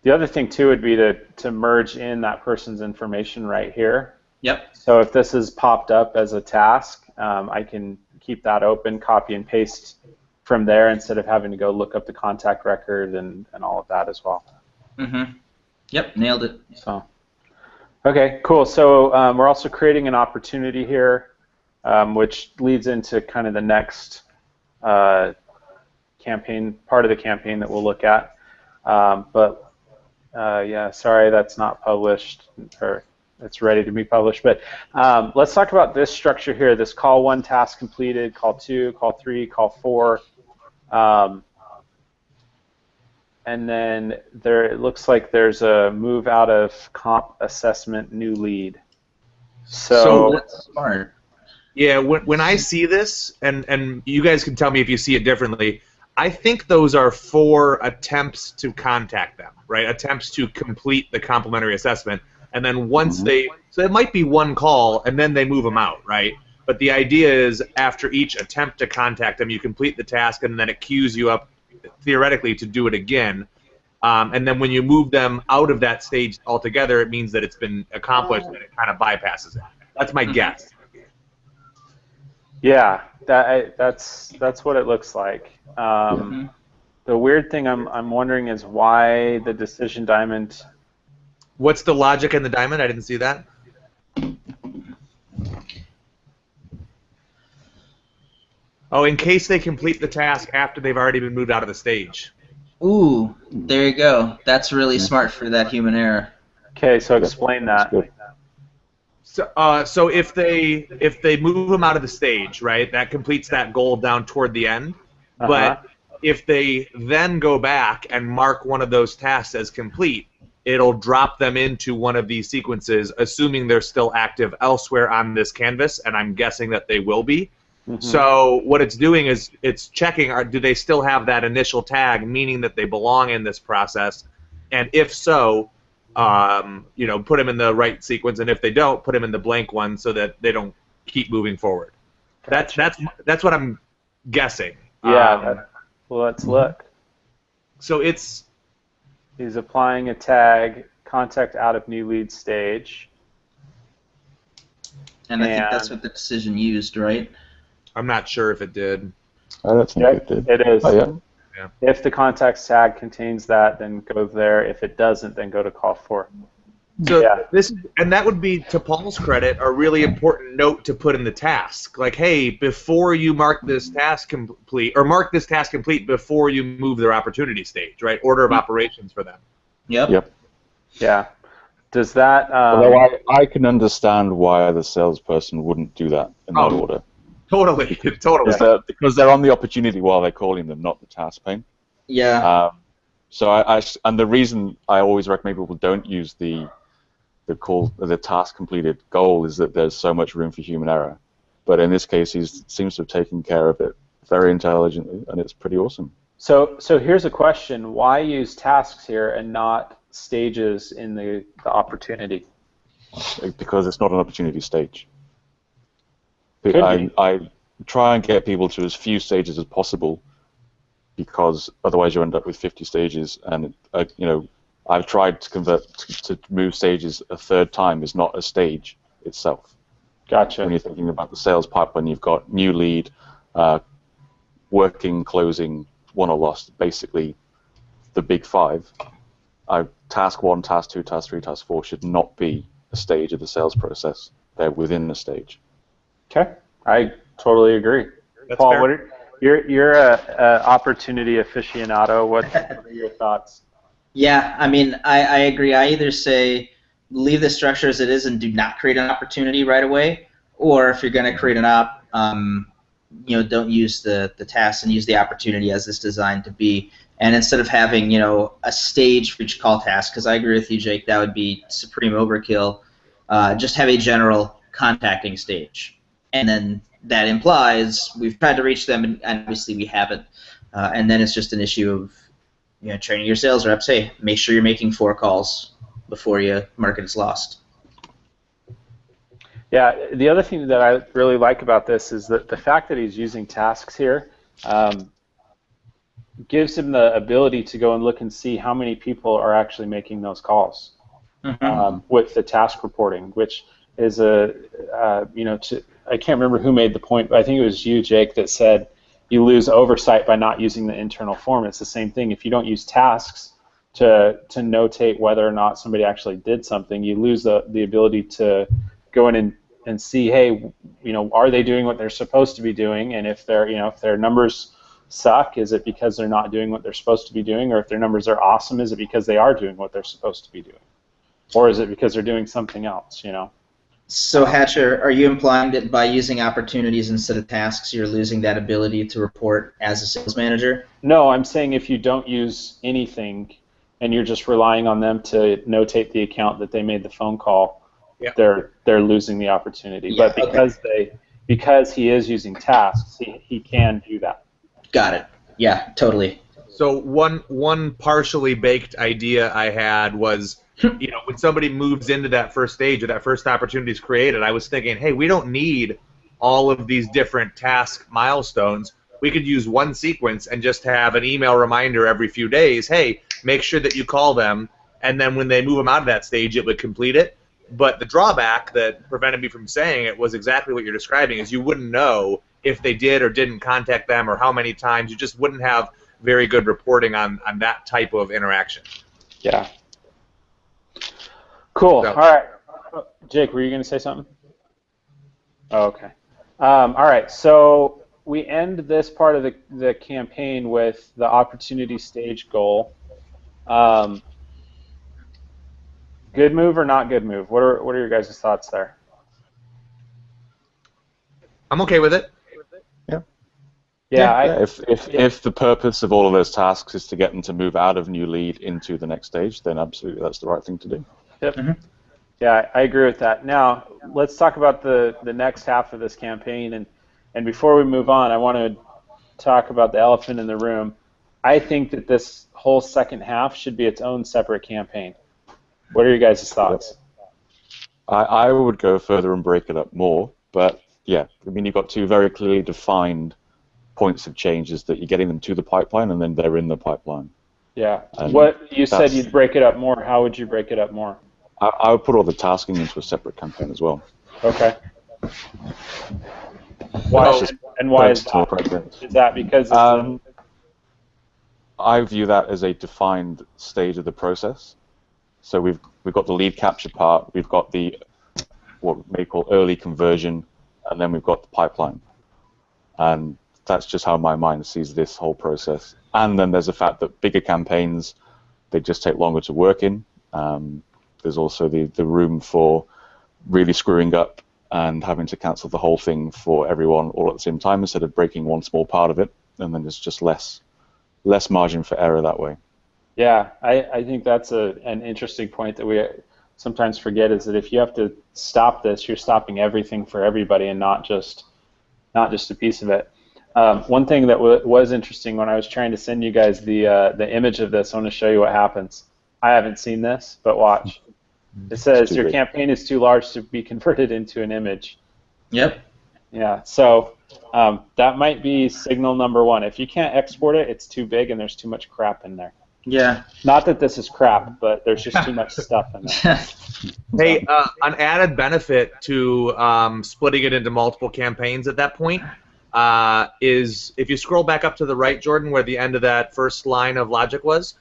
Speaker 1: The other thing too would be to merge in that person's information right here.
Speaker 4: Yep.
Speaker 1: So if this is popped up as a task, I can keep that open, copy and paste from there instead of having to go look up the contact record and all of that as well.
Speaker 4: Yep, nailed it.
Speaker 1: So, okay, cool. So we're also creating an opportunity here, which leads into kind of the next campaign, part of the campaign that we'll look at. Yeah, sorry, that's not published, or it's ready to be published. But let's talk about this structure here, this call 1 task completed, call 2, call 3, call 4. And then it looks like there's a move out of comp assessment new lead. So
Speaker 4: that's smart.
Speaker 3: Yeah, when I see this, and you guys can tell me if you see it differently, I think those are 4 attempts to contact them, right? Attempts to complete the complimentary assessment, and then once so it might be 1 call, and then they move them out, right? But the idea is after each attempt to contact them, you complete the task, and then it queues you up theoretically to do it again. And then when you move them out of that stage altogether, it means that it's been accomplished and it kind of bypasses it. That's my guess.
Speaker 1: Yeah, that's what it looks like. The weird thing I'm wondering is why the decision diamond.
Speaker 3: What's the logic in the diamond? I didn't see that. Oh, in case they complete the task after they've already been moved out of the stage.
Speaker 4: Ooh, there you go. That's really smart for that human error.
Speaker 1: Okay, so explain that.
Speaker 3: So if they move them out of the stage, right, that completes that goal down toward the end. But if they then go back and mark one of those tasks as complete, it'll drop them into one of these sequences, assuming they're still active elsewhere on this canvas, and I'm guessing that they will be. So what it's doing is it's checking, do they still have that initial tag, meaning that they belong in this process, and if so, put them in the right sequence, and if they don't, put them in the blank one so that they don't keep moving forward. That's what I'm guessing.
Speaker 1: Yeah. Well, let's look.
Speaker 3: So
Speaker 1: he's applying a tag, contact out of new lead stage.
Speaker 4: And I think that's what the decision used, right?
Speaker 3: I'm not sure if it did.
Speaker 2: I don't think it did.
Speaker 1: It is.
Speaker 2: Oh, yeah?
Speaker 1: If the contacts tag contains that, then go there. If it doesn't, then go to call 4.
Speaker 3: So
Speaker 1: Yeah.
Speaker 3: and that would be, to Paul's credit, a really important note to put in the task. Like, hey, before you mark this task complete, or mark this task complete before you move their opportunity stage, right? Order of operations for them.
Speaker 4: Yep.
Speaker 1: Yeah. Does that?
Speaker 2: Although I can understand why the salesperson wouldn't do that in that order.
Speaker 3: Totally, totally.
Speaker 2: Because they're on the opportunity while they're calling them, not the task pane.
Speaker 4: Yeah.
Speaker 2: So and the reason I always recommend people don't use the task completed goal is that there's so much room for human error. But in this case, he seems to have taken care of it very intelligently, and it's pretty awesome.
Speaker 1: So here's a question: why use tasks here and not stages in the opportunity?
Speaker 2: Because it's not an opportunity stage.
Speaker 1: Could be.
Speaker 2: I try and get people to as few stages as possible, because otherwise you end up with 50 stages, and I've tried to convert to move stages a third time is not a stage itself.
Speaker 1: Gotcha.
Speaker 2: When you're thinking about the sales pipeline, you've got new lead, working, closing, won or lost, basically the big five. Task 1, Task 2, Task 3, Task 4 should not be a stage of the sales process. They're within the stage.
Speaker 1: Okay, I totally agree.
Speaker 3: That's
Speaker 1: Paul,
Speaker 3: fair.
Speaker 1: you're a opportunity aficionado. What are your thoughts?
Speaker 4: Yeah, I mean, I agree. I either say leave the structure as it is and do not create an opportunity right away, or if you're going to create an op, don't use the task and use the opportunity as it's designed to be. And instead of having a stage for each call task, because I agree with you, Jake, that would be supreme overkill. Just have a general contacting stage, and then that implies we've tried to reach them, and obviously we haven't. And then it's just an issue of training your sales reps. Hey, make sure you're making 4 calls before you mark it as lost.
Speaker 1: Yeah, the other thing that I really like about this is that the fact that he's using tasks here gives him the ability to go and look and see how many people are actually making those calls with the task reporting, which is I can't remember who made the point, but I think it was you, Jake, that said you lose oversight by not using the internal form. It's the same thing. If you don't use tasks to notate whether or not somebody actually did something, you lose the ability to go in and see, hey, are they doing what they're supposed to be doing? And if their numbers suck, is it because they're not doing what they're supposed to be doing? Or if their numbers are awesome, is it because they are doing what they're supposed to be doing? Or is it because they're doing something else,
Speaker 4: So, Hatcher, are you implying that by using opportunities instead of tasks, you're losing that ability to report as a sales manager?
Speaker 1: No, I'm saying if you don't use anything and you're just relying on them to notate the account that they made the phone call, they're losing the opportunity.
Speaker 4: Yeah,
Speaker 1: but because he is using tasks, he can do that.
Speaker 4: Got it. Yeah, totally.
Speaker 3: So one partially baked idea I had was, when somebody moves into that first stage or that first opportunity is created, I was thinking, hey, we don't need all of these different task milestones. We could use one sequence and just have an email reminder every few days, hey, make sure that you call them, and then when they move them out of that stage, it would complete it. But the drawback that prevented me from saying it was exactly what you're describing, is you wouldn't know if they did or didn't contact them or how many times. You just wouldn't have very good reporting on that type of interaction.
Speaker 1: Yeah. Cool.
Speaker 3: So.
Speaker 1: All right. Jake, were you going to say something? Oh, okay. All right. So we end this part of the campaign with the opportunity stage goal. Good move or not good move? What are your guys' thoughts there?
Speaker 3: I'm okay with it.
Speaker 1: Yeah.
Speaker 2: If the purpose of all of those tasks is to get them to move out of new lead into the next stage, then absolutely that's the right thing to do.
Speaker 1: Yep. Mm-hmm. Yeah, I agree with that. Now, let's talk about the next half of this campaign. And before we move on, I want to talk about the elephant in the room. I think that this whole second half should be its own separate campaign. What are your guys' thoughts?
Speaker 2: I would go further and break it up more, but yeah, I mean, you've got 2 very clearly defined points of changes that you're getting them to the pipeline, and then they're in the pipeline.
Speaker 1: Yeah. What you said you'd break it up more. How would you break it up more?
Speaker 2: I would put all the tasking into a separate campaign as well.
Speaker 1: Okay. Why is that? Is that because
Speaker 2: I view that as a defined stage of the process, So we've got the lead capture part, we've got the what we may call early conversion, and then we've got the pipeline. And that's just how my mind sees this whole process. And then there's the fact that bigger campaigns, they just take longer to work in. There's also the room for really screwing up and having to cancel the whole thing for everyone all at the same time instead of breaking one small part of it, and then there's just less margin for error that way.
Speaker 1: Yeah, I think that's an interesting point that we sometimes forget, is that if you have to stop this, you're stopping everything for everybody and not just a piece of it. One thing that was interesting when I was trying to send you guys the image of this, I want to show you what happens. I haven't seen this, but watch. It says your campaign is too large to be converted into an image.
Speaker 4: Yep.
Speaker 1: Yeah, so that might be signal number one. If you can't export it, it's too big and there's too much crap in there.
Speaker 4: Yeah.
Speaker 1: Not that this is crap, but there's just too much stuff in there.
Speaker 3: Hey, an added benefit to splitting it into multiple campaigns at that point is if you scroll back up to the right, Jordan, where the end of that first line of logic was,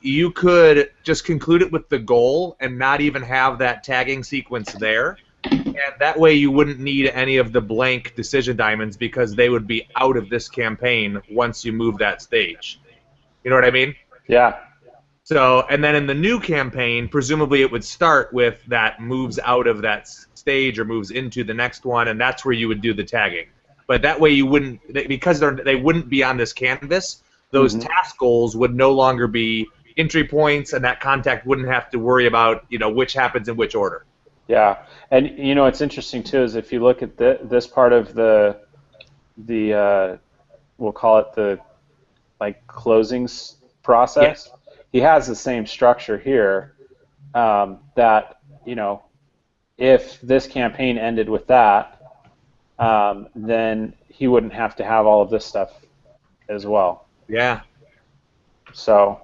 Speaker 3: you could just conclude it with the goal and not even have that tagging sequence there. And that way you wouldn't need any of the blank decision diamonds because they would be out of this campaign once you move that stage. You know what I mean?
Speaker 1: Yeah.
Speaker 3: So, and then in the new campaign, presumably it would start with that moves out of that stage or moves into the next one, and that's where you would do the tagging. But that way you wouldn't, because they wouldn't be on this canvas, those task goals would no longer be entry points, and that contact wouldn't have to worry about, which happens in which order.
Speaker 1: Yeah, and what's interesting too is if you look at this part of the we'll call it the closings process. Yeah. He has the same structure here. That if this campaign ended with that, then he wouldn't have to have all of this stuff as well.
Speaker 3: Yeah.
Speaker 1: So.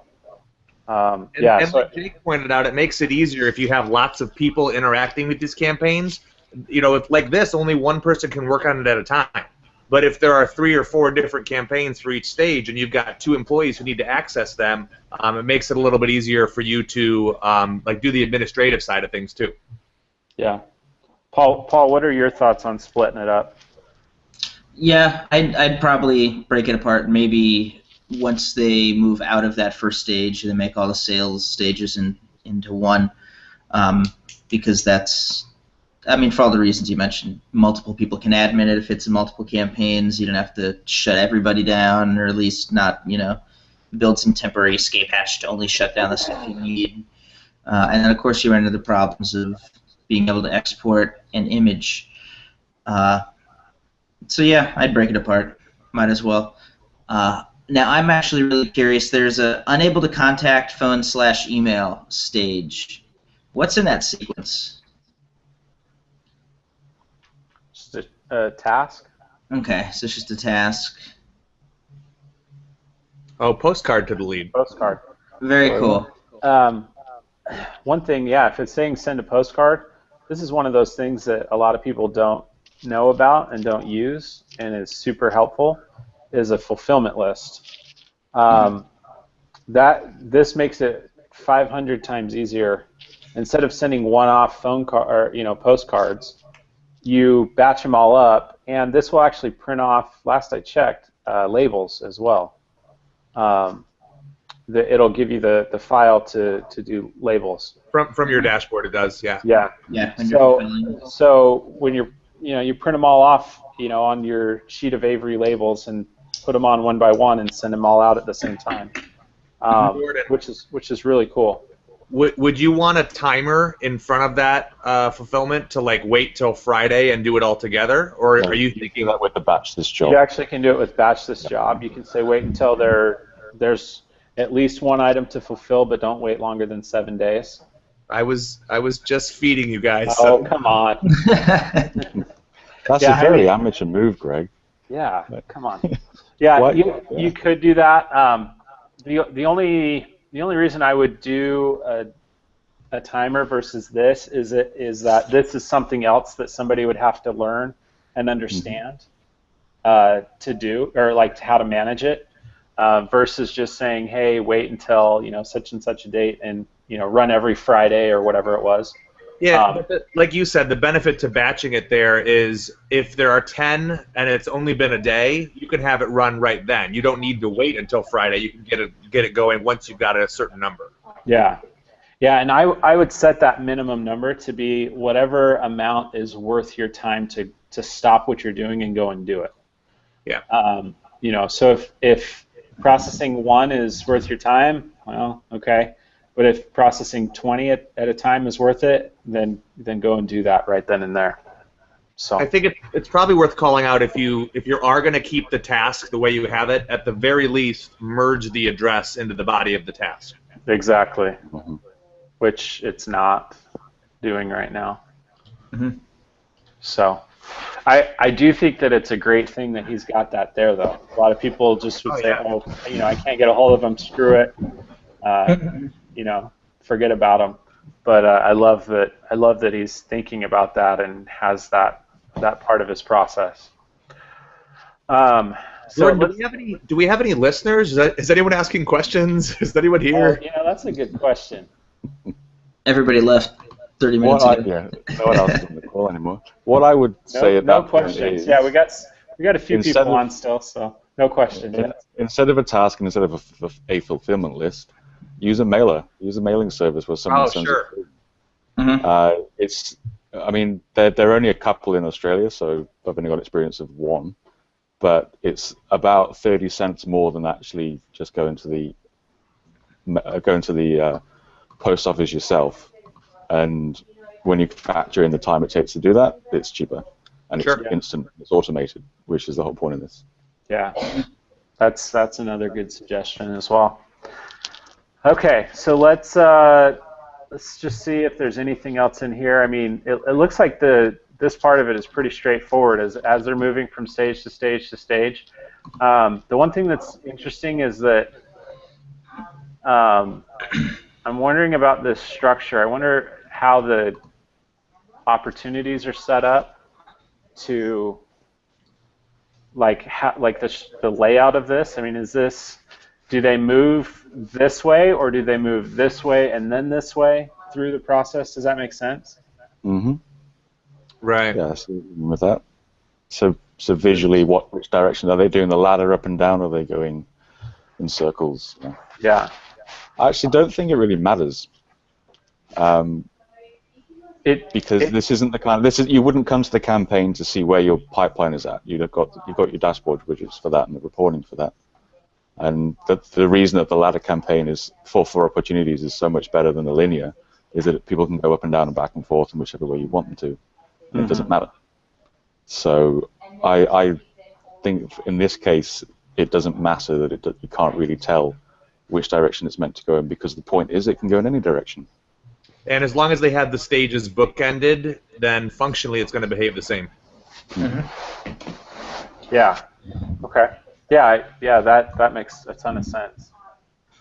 Speaker 1: Yeah,
Speaker 3: and like Jake pointed out, it makes it easier if you have lots of people interacting with these campaigns. If like this, only one person can work on it at a time. But if there are 3 or 4 different campaigns for each stage, and you've got 2 employees who need to access them, it makes it a little bit easier for you to do the administrative side of things too.
Speaker 1: Yeah, Paul, what are your thoughts on splitting it up?
Speaker 4: Yeah, I'd probably break it apart. Maybe once they move out of that first stage, they make all the sales stages into one, because that's, for all the reasons you mentioned, multiple people can admin it if it's in multiple campaigns. You don't have to shut everybody down, or at least not, build some temporary escape hatch to only shut down the stuff you need. And then, of course, you run into the problems of being able to export an image. So, yeah, I'd break it apart. Might as well. Now, I'm actually really curious. There's a unable to contact phone/email stage. What's in that sequence?
Speaker 1: Just a task.
Speaker 4: Okay, so it's just a task.
Speaker 3: Oh, postcard to the lead.
Speaker 1: Postcard.
Speaker 4: Very cool.
Speaker 1: One thing, yeah, if it's saying send a postcard, this is one of those things that a lot of people don't know about and don't use, and is super helpful, is a fulfillment list. This makes it 500 times easier. Instead of sending one-off postcards, you batch them all up, and this will actually print off, last I checked, labels as well. It'll give you the file to do labels.
Speaker 3: From your dashboard, it does, yeah.
Speaker 1: Yeah.
Speaker 4: Yeah.
Speaker 1: So when you print them all off, on your sheet of Avery labels and put them on one by one and send them all out at the same time, which is really cool.
Speaker 3: Would you want a timer in front of that fulfillment to wait till Friday and do it all together, or are you thinking
Speaker 2: that with the batch this job?
Speaker 1: You actually can do it with batch this job. You can say wait until there's at least one item to fulfill, but don't wait longer than 7 days.
Speaker 3: I was just feeding you guys.
Speaker 1: Oh, come on.
Speaker 2: That's a very amateur move, Greg.
Speaker 1: Yeah, come on. Yeah, you could do that. The only reason I would do a timer versus this is that this is something else that somebody would have to learn and understand to do, or how to manage it, versus just saying, hey, wait until such and such a date and run every Friday or whatever it was.
Speaker 3: Yeah, like you said, the benefit to batching it there is if there are 10 and it's only been a day, you can have it run right then. You don't need to wait until Friday. You can get it going once you've got a certain number.
Speaker 1: Yeah. Yeah, and I would set that minimum number to be whatever amount is worth your time to stop what you're doing and go and do it.
Speaker 3: Yeah.
Speaker 1: So if processing 1 is worth your time, well, okay. But if processing 20 at a time is worth it, then go and do that right then and there. So
Speaker 3: I think it's probably worth calling out if you are going to keep the task the way you have it, at the very least, merge the address into the body of the task.
Speaker 1: Exactly. Mm-hmm. Which it's not doing right now.
Speaker 4: Mm-hmm.
Speaker 1: So I do think that it's a great thing that he's got that there, though. A lot of people just would say, I can't get a hold of him, screw it. Forget about him. But I love that he's thinking about that and has that part of his process.
Speaker 3: Jordan, do we have any listeners? Is anyone asking questions? Is anyone here?
Speaker 1: That's a good question.
Speaker 4: Everybody left 30 minutes ago.
Speaker 2: No one else is on the call anymore. What I would say at that point is,
Speaker 1: yeah, we got a few people on still, so no questions.
Speaker 2: Instead of a task and instead of a fulfillment list, use a mailer. Use a mailing service where someone sends it through.
Speaker 4: Mm-hmm.
Speaker 2: There are only a couple in Australia, so I've only got experience of one, but it's about 30 cents more than actually just going to the post office yourself. And when you factor in the time it takes to do that, it's cheaper. And it's instant, it's automated, which is the whole point of this.
Speaker 1: Yeah, that's another good suggestion as well. Okay, so let's just see if there's anything else in here. I mean, it looks like this part of it is pretty straightforward as they're moving from stage to stage to stage. The one thing that's interesting is that I'm wondering about this structure. I wonder how the opportunities are set up to the layout of this. I mean, do they move this way or do they move this way and then this way through the process? Does that make sense?
Speaker 2: Mm-hmm.
Speaker 3: Right.
Speaker 2: Yeah, so with that. So visually, which direction are they doing? The ladder up and down, or are they going in circles?
Speaker 1: Yeah.
Speaker 2: I actually don't think it really matters. Because this isn't the kind. You wouldn't come to the campaign to see where your pipeline is at. You've got your dashboard widgets for that and the reporting for that. And the reason that the ladder campaign is for opportunities is so much better than the linear is that people can go up and down and back and forth in whichever way you want them to, and it doesn't matter. So I think in this case it doesn't matter that you can't really tell which direction it's meant to go in, because the point is it can go in any direction.
Speaker 3: And as long as they have the stages bookended, then functionally it's going to behave the same.
Speaker 1: Mm-hmm. Yeah. Okay. Yeah. That makes a ton of sense.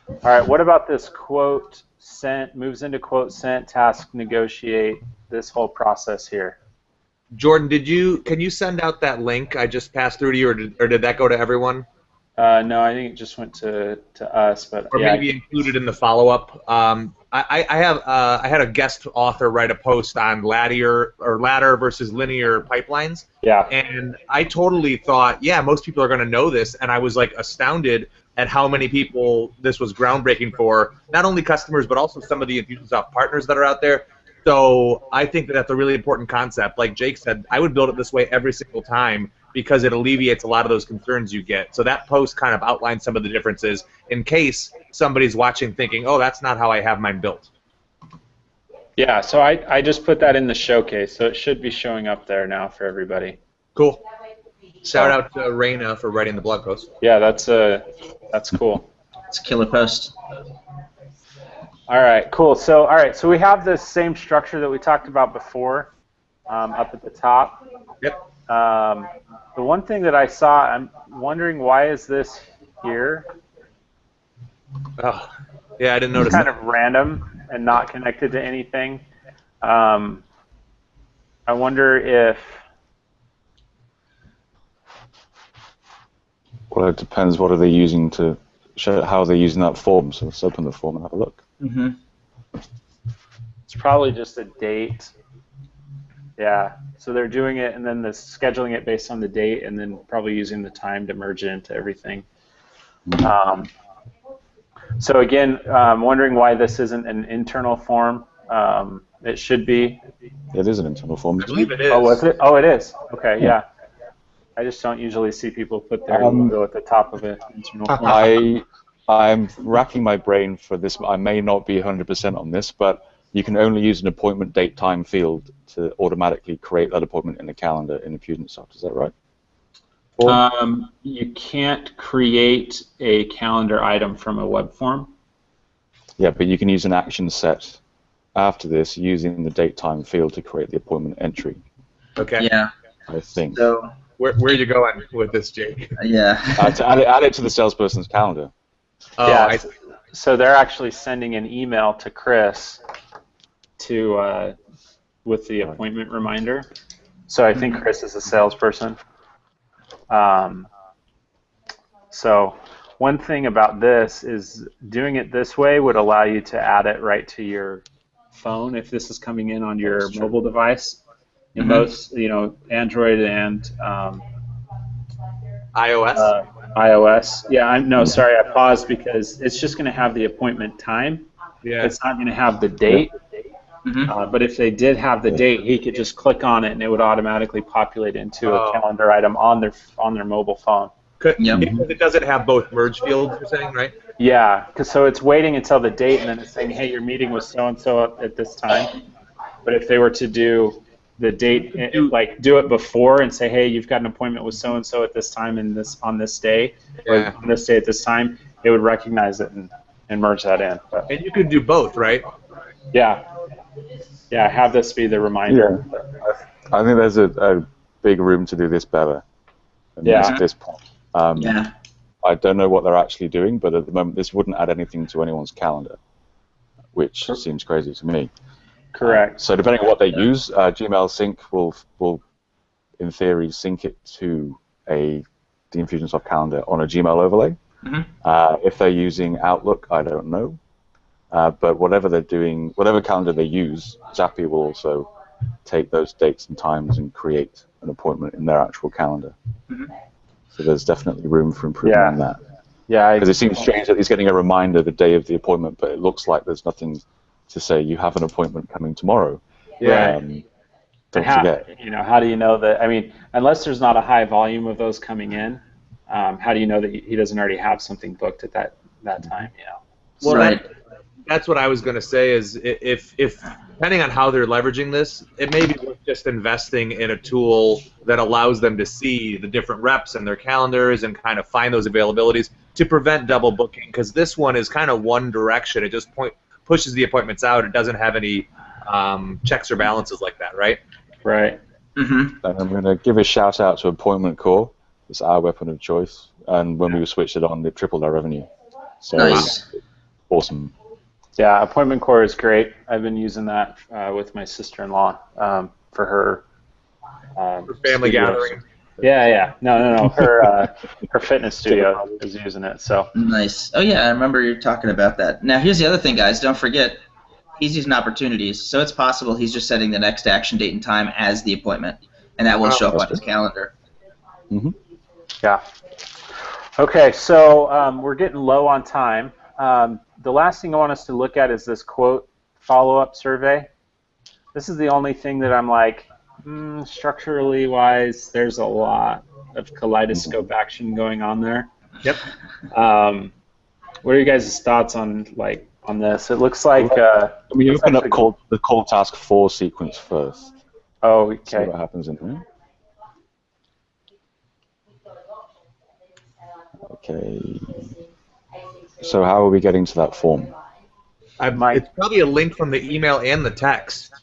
Speaker 1: All right. What about this quote sent moves into quote sent task negotiate, this whole process here?
Speaker 3: Jordan, can you send out that link I just passed through to you, or did that go to everyone?
Speaker 1: No, I think it just went to us, but
Speaker 3: or maybe included in the follow-up. I had a guest author write a post on ladder versus linear pipelines.
Speaker 1: Yeah.
Speaker 3: And I totally thought, most people are going to know this, and I was like astounded at how many people this was groundbreaking for, not only customers but also some of the Infusionsoft partners that are out there. So I think that's a really important concept. Like Jake said, I would build it this way every single time because it alleviates a lot of those concerns you get. So that post kind of outlines some of the differences in case somebody's watching thinking, oh, that's not how I have mine built.
Speaker 1: Yeah, so I just put that in the showcase, so it should be showing up there now for everybody.
Speaker 3: Cool. Shout out to Raina for writing the blog post.
Speaker 1: Yeah, that's cool.
Speaker 4: It's a killer post.
Speaker 1: All right, cool. So we have this same structure that we talked about before up at the top.
Speaker 3: Yep.
Speaker 1: The one thing that I saw, I'm wondering why is this here?
Speaker 3: Oh, yeah, I didn't notice.
Speaker 1: It's kind of random and not connected to anything. I wonder if...
Speaker 2: Well, it depends. What are they using to show? How are they using that form? So let's open the form and have a look.
Speaker 4: Mm-hmm.
Speaker 1: It's probably just a date. Yeah, so they're doing it and then scheduling it based on the date and then probably using the time to merge it into everything. So again, wondering why this isn't an internal form. It should be.
Speaker 2: It is an internal form.
Speaker 3: I believe it is.
Speaker 1: Oh, was it? Oh, it is. Okay, yeah. I just don't usually see people put their logo at the top of an internal form.
Speaker 2: I'm racking my brain for this. I may not be 100% on this, but you can only use an appointment date time field to automatically create that appointment in the calendar in Infusionsoft. Is that right?
Speaker 1: You can't create a calendar item from a web form.
Speaker 2: Yeah, but you can use an action set after this using the date time field to create the appointment entry.
Speaker 3: Okay.
Speaker 4: Yeah.
Speaker 2: I think.
Speaker 4: So
Speaker 3: Where are you going with this, Jake?
Speaker 4: yeah.
Speaker 2: To add it to the salesperson's calendar.
Speaker 3: Oh,
Speaker 1: Yeah. So they're actually sending an email to Chris with the appointment reminder. So I think Chris is a salesperson. So one thing about this is doing it this way would allow you to add it right to your phone if this is coming in on your mobile device. In most, Android and
Speaker 3: iOS.
Speaker 1: iOS. Yeah, sorry, I paused because it's just going to have the appointment time.
Speaker 3: Yeah.
Speaker 1: It's not going to have the date. But if they did have the date, he could just click on it and it would automatically populate into a calendar item on their mobile phone.
Speaker 3: Because it doesn't have both merge fields, you're saying, right?
Speaker 1: Yeah, so it's waiting until the date and then it's saying, hey, your meeting was so-and-so at this time. But if they were to do the date, like do it before and say, hey, you've got an appointment with so-and-so at this time and on this day, or on this day at this time, it would recognize it and merge that in. But,
Speaker 3: and you could do both, right?
Speaker 1: Yeah, have this be the reminder.
Speaker 2: Yeah. I think there's a big room to do this better at this point. I don't know what they're actually doing, but at the moment this wouldn't add anything to anyone's calendar, which seems crazy to me.
Speaker 1: Correct.
Speaker 2: So depending on what they use, Gmail Sync will in theory sync it to the Infusionsoft calendar on a Gmail overlay. If they're using Outlook, I don't know. But whatever they're doing, whatever calendar they use, Zapier will also take those dates and times and create an appointment in their actual calendar. So there's definitely room for improvement on that.
Speaker 1: Yeah,
Speaker 2: because it seems strange that he's getting a reminder the day of the appointment, but it looks like there's nothing to say you have an appointment coming tomorrow.
Speaker 1: Yeah.
Speaker 2: Don't forget.
Speaker 1: How do you know that? I mean, unless there's not a high volume of those coming in, how do you know that he doesn't already have something booked at that time?
Speaker 3: Well, that's what I was going to say is if depending on how they're leveraging this, it may be worth just investing in a tool that allows them to see the different reps and their calendars and kind of find those availabilities to prevent double booking, because this one is kind of one direction. It just pushes the appointments out. It doesn't have any checks or balances like that, right?
Speaker 1: Right.
Speaker 2: And I'm going to give a shout out to Appointment Core. It's our weapon of choice, and when we switched it on, it tripled our revenue. So
Speaker 4: nice.
Speaker 2: Awesome.
Speaker 1: Yeah, Appointment Core is great. I've been using that with my sister-in-law for her
Speaker 3: family gathering.
Speaker 1: Yeah. No. Her fitness studio is using it. So
Speaker 4: nice. Oh yeah, I remember you talking about that. Now here's the other thing, guys. Don't forget, he's using opportunities, so it's possible he's just setting the next action date and time as the appointment, and that will show up on his calendar.
Speaker 1: Yeah. Okay, so we're getting low on time. The last thing I want us to look at is this quote follow-up survey. This is the only thing that I'm like, structurally wise, there's a lot of kaleidoscope action going on there.
Speaker 3: Yep.
Speaker 1: What are you guys' thoughts on this? It looks like
Speaker 2: we open up the call task 4 sequence first.
Speaker 1: Oh, okay.
Speaker 2: See what happens in here. Okay. So how are we getting to that form?
Speaker 3: It's probably a link from the email and the text.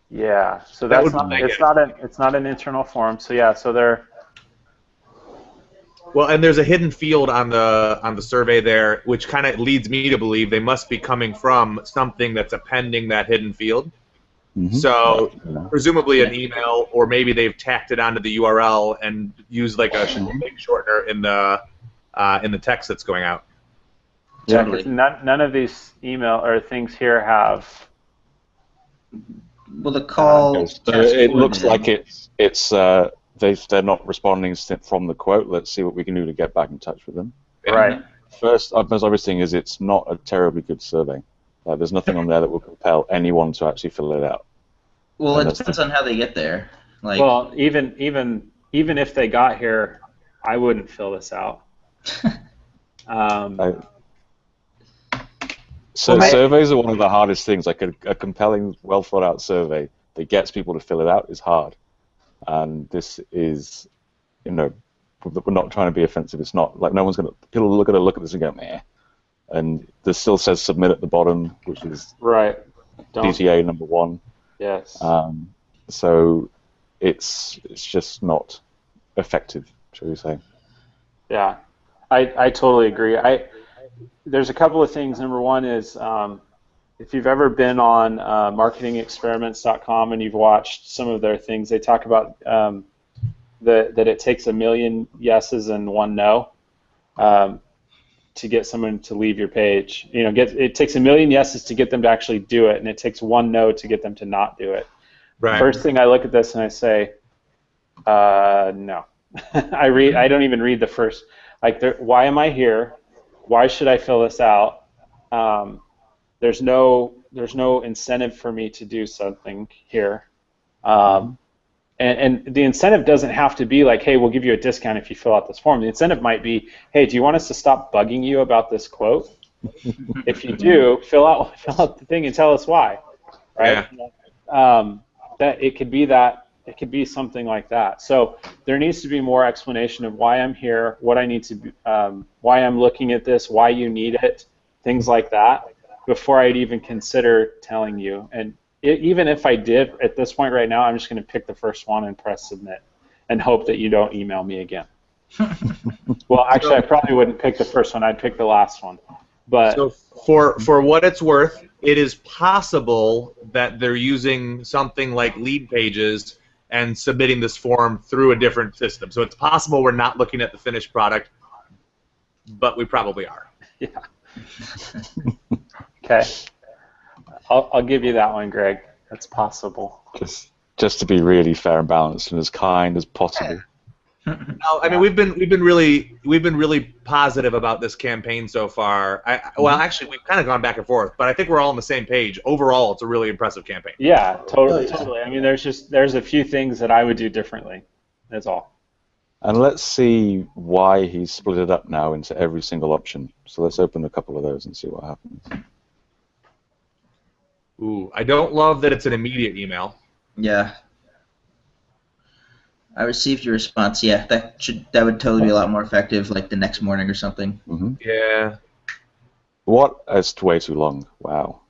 Speaker 1: Yeah. So that's it's not an internal form. So yeah. So they're.
Speaker 3: Well, and there's a hidden field on the survey there, which kind of leads me to believe they must be coming from something that's appending that hidden field. So presumably an email, or maybe they've tacked it onto the URL and used like a big shortener in the text that's going out.
Speaker 1: Yeah,
Speaker 4: Totally.
Speaker 1: 'cause none of these email or things here have.
Speaker 4: Well, the call
Speaker 2: So
Speaker 4: gets
Speaker 2: it looks
Speaker 4: forwarded.
Speaker 2: like they're not responding from the quote. Let's see what we can do to get back in touch with them.
Speaker 1: Right.
Speaker 2: First, most obvious thing is it's not a terribly good survey. There's nothing on there that will compel anyone to actually fill it out.
Speaker 4: Well,
Speaker 2: And
Speaker 4: it depends on how they get there. Like,
Speaker 1: Well, even if they got here, I wouldn't fill this out.
Speaker 2: Surveys are one of the hardest things. Like a compelling, well thought out survey that gets people to fill it out is hard. And this is, we're not trying to be offensive. It's not like no one's going to. People are going to look at this and go, meh. And this still says submit at the bottom, which is
Speaker 1: right.
Speaker 2: DTA number 1.
Speaker 1: Yes.
Speaker 2: So it's just not effective, shall we say?
Speaker 1: Yeah, I totally agree. There's a couple of things. Number one is if you've ever been on marketingexperiments.com and you've watched some of their things, they talk about that it takes 1 million yeses and 1 no to get someone to leave your page. It takes 1 million yeses to get them to actually do it, and it takes 1 no to get them to not do it.
Speaker 3: Right.
Speaker 1: First thing I look at this and I say, no. I don't even read the first. Why am I here? Why should I fill this out? There's no incentive for me to do something here. And the incentive doesn't have to be like, hey, we'll give you a discount if you fill out this form. The incentive might be, hey, do you want us to stop bugging you about this quote? If you do, fill out the thing and tell us why. Right?
Speaker 3: Yeah.
Speaker 1: That it could be that. It could be something like that. So there needs to be more explanation of why I'm here, what I need to, why I'm looking at this, why you need it, things like that, before I'd even consider telling you. And even if I did, at this point right now, I'm just going to pick the first one and press submit and hope that you don't email me again. Well, actually, I probably wouldn't pick the first one. I'd pick the last one. But
Speaker 3: so for what it's worth, it is possible that they're using something like Lead Pages and submitting this form through a different system. So it's possible we're not looking at the finished product, but we probably are.
Speaker 1: Yeah. Okay. I'll give you that one, Greg. That's possible.
Speaker 2: Just to be really fair and balanced and as kind as possible.
Speaker 3: No, I mean we've been really positive about this campaign so far. Well, actually, we've kind of gone back and forth, but I think we're all on the same page. Overall, it's a really impressive campaign.
Speaker 1: Yeah, totally. I mean, there's a few things that I would do differently. That's all.
Speaker 2: And let's see why he's split it up now into every single option. So let's open a couple of those and see what happens.
Speaker 3: Ooh, I don't love that it's an immediate email.
Speaker 4: Yeah. I received your response. Yeah, that would totally be a lot more effective, like the next morning or something.
Speaker 2: Mm-hmm.
Speaker 3: Yeah.
Speaker 2: What? It's way too long. Wow.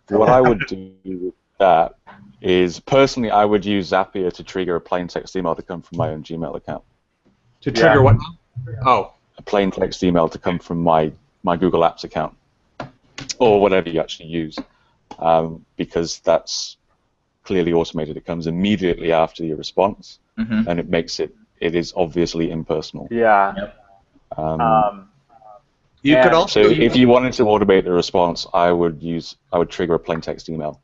Speaker 2: What I would do with that is, personally, I would use Zapier to trigger a plain text email to come from my own Gmail account.
Speaker 3: To trigger what? Oh.
Speaker 2: A plain text email to come from my Google Apps account, or whatever you actually use, because that's clearly automated. It comes immediately after your response, and it makes it is obviously impersonal.
Speaker 1: Yeah.
Speaker 4: Yep.
Speaker 3: You could also.
Speaker 2: So if you wanted to automate the response, I would trigger a plain text email.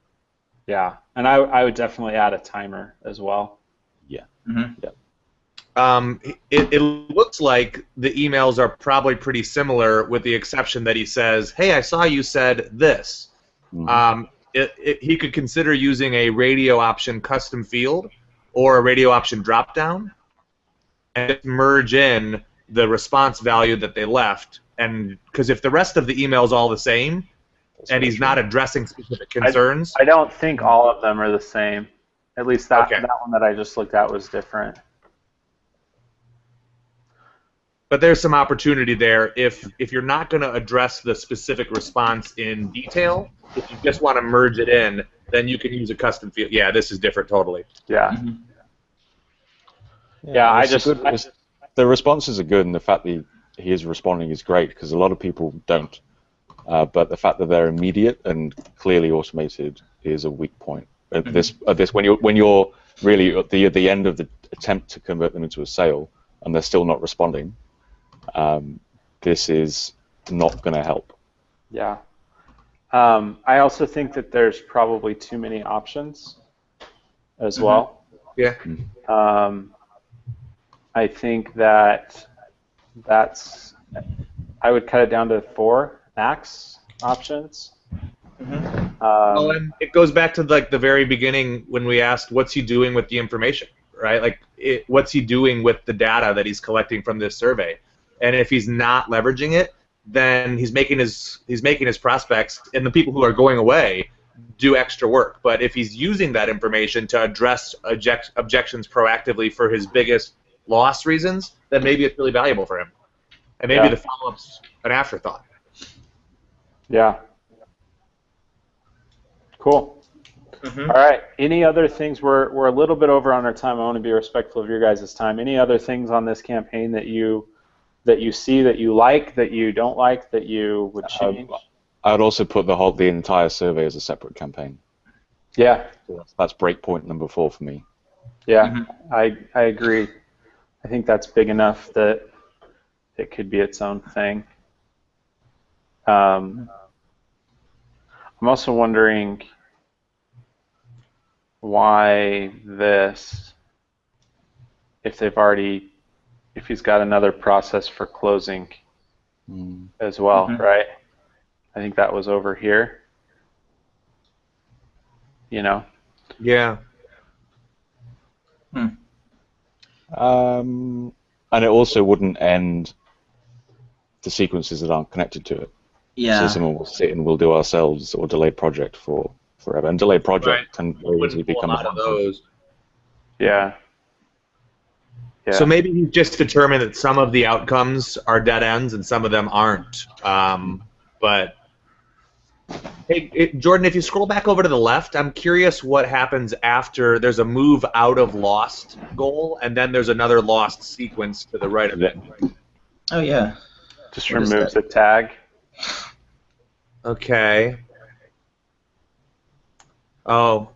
Speaker 1: Yeah, and I would definitely add a timer as well.
Speaker 2: Yeah.
Speaker 4: Mm-hmm.
Speaker 2: Yeah.
Speaker 3: It looks like the emails are probably pretty similar, with the exception that he says, "Hey, I saw you said this."
Speaker 2: Mm-hmm.
Speaker 3: He could consider using a radio option custom field or a radio option dropdown and just merge in the response value that they left. And because if the rest of the email is all the same, and he's not addressing specific concerns,
Speaker 1: I don't think all of them are the same. At least that
Speaker 3: Okay.
Speaker 1: that one that I just looked at was different.
Speaker 3: but there's some opportunity there if you're not going to address the specific response in detail. If you just want to merge it in, then you can use a custom field. Yeah, this is different totally.
Speaker 1: Yeah.
Speaker 4: Mm-hmm.
Speaker 1: Yeah,
Speaker 2: the responses are good, and the fact that he is responding is great, because a lot of people don't. But the fact that they're immediate and clearly automated is a weak point. At this when you're really at the end of the attempt to convert them into a sale and they're still not responding, this is not going to help.
Speaker 1: Yeah. I also think that there's probably too many options as well.
Speaker 3: Yeah.
Speaker 1: I think I would cut it down to 4 max options.
Speaker 3: Well, and it goes back to like the very beginning when we asked, what's he doing with the information, right? Like, what's he doing with the data that he's collecting from this survey? And if he's not leveraging it, then he's making his prospects and the people who are going away do extra work. But if he's using that information to address objections proactively for his biggest loss reasons, then maybe it's really valuable for him. And maybe the follow-up's an afterthought.
Speaker 1: Yeah. Cool. All right. Any other things? We're a little bit over on our time. I want to be respectful of your guys' time. Any other things on this campaign that you see, that you like, that you don't like, that you would change?
Speaker 2: I'd also put the entire survey as a separate campaign.
Speaker 1: Yeah.
Speaker 2: That's breakpoint number 4 for me.
Speaker 1: Yeah, I agree. I think that's big enough that it could be its own thing. I'm also wondering why this, if he's got another process for closing as well, right? I think that was over here. You know?
Speaker 3: Yeah.
Speaker 2: And it also wouldn't end the sequences that aren't connected to it.
Speaker 4: Yeah.
Speaker 2: So someone will sit and we'll do ourselves or delayed project for forever. And delayed project can very easily become
Speaker 3: a lot of those.
Speaker 1: Yeah. Yeah.
Speaker 3: So maybe you just determined that some of the outcomes are dead ends and some of them aren't. But hey, Jordan, if you scroll back over to the left, I'm curious what happens after there's a move out of lost goal and then there's another lost sequence to the right of it.
Speaker 4: Oh, yeah.
Speaker 1: Just removes a tag.
Speaker 3: Okay. Oh.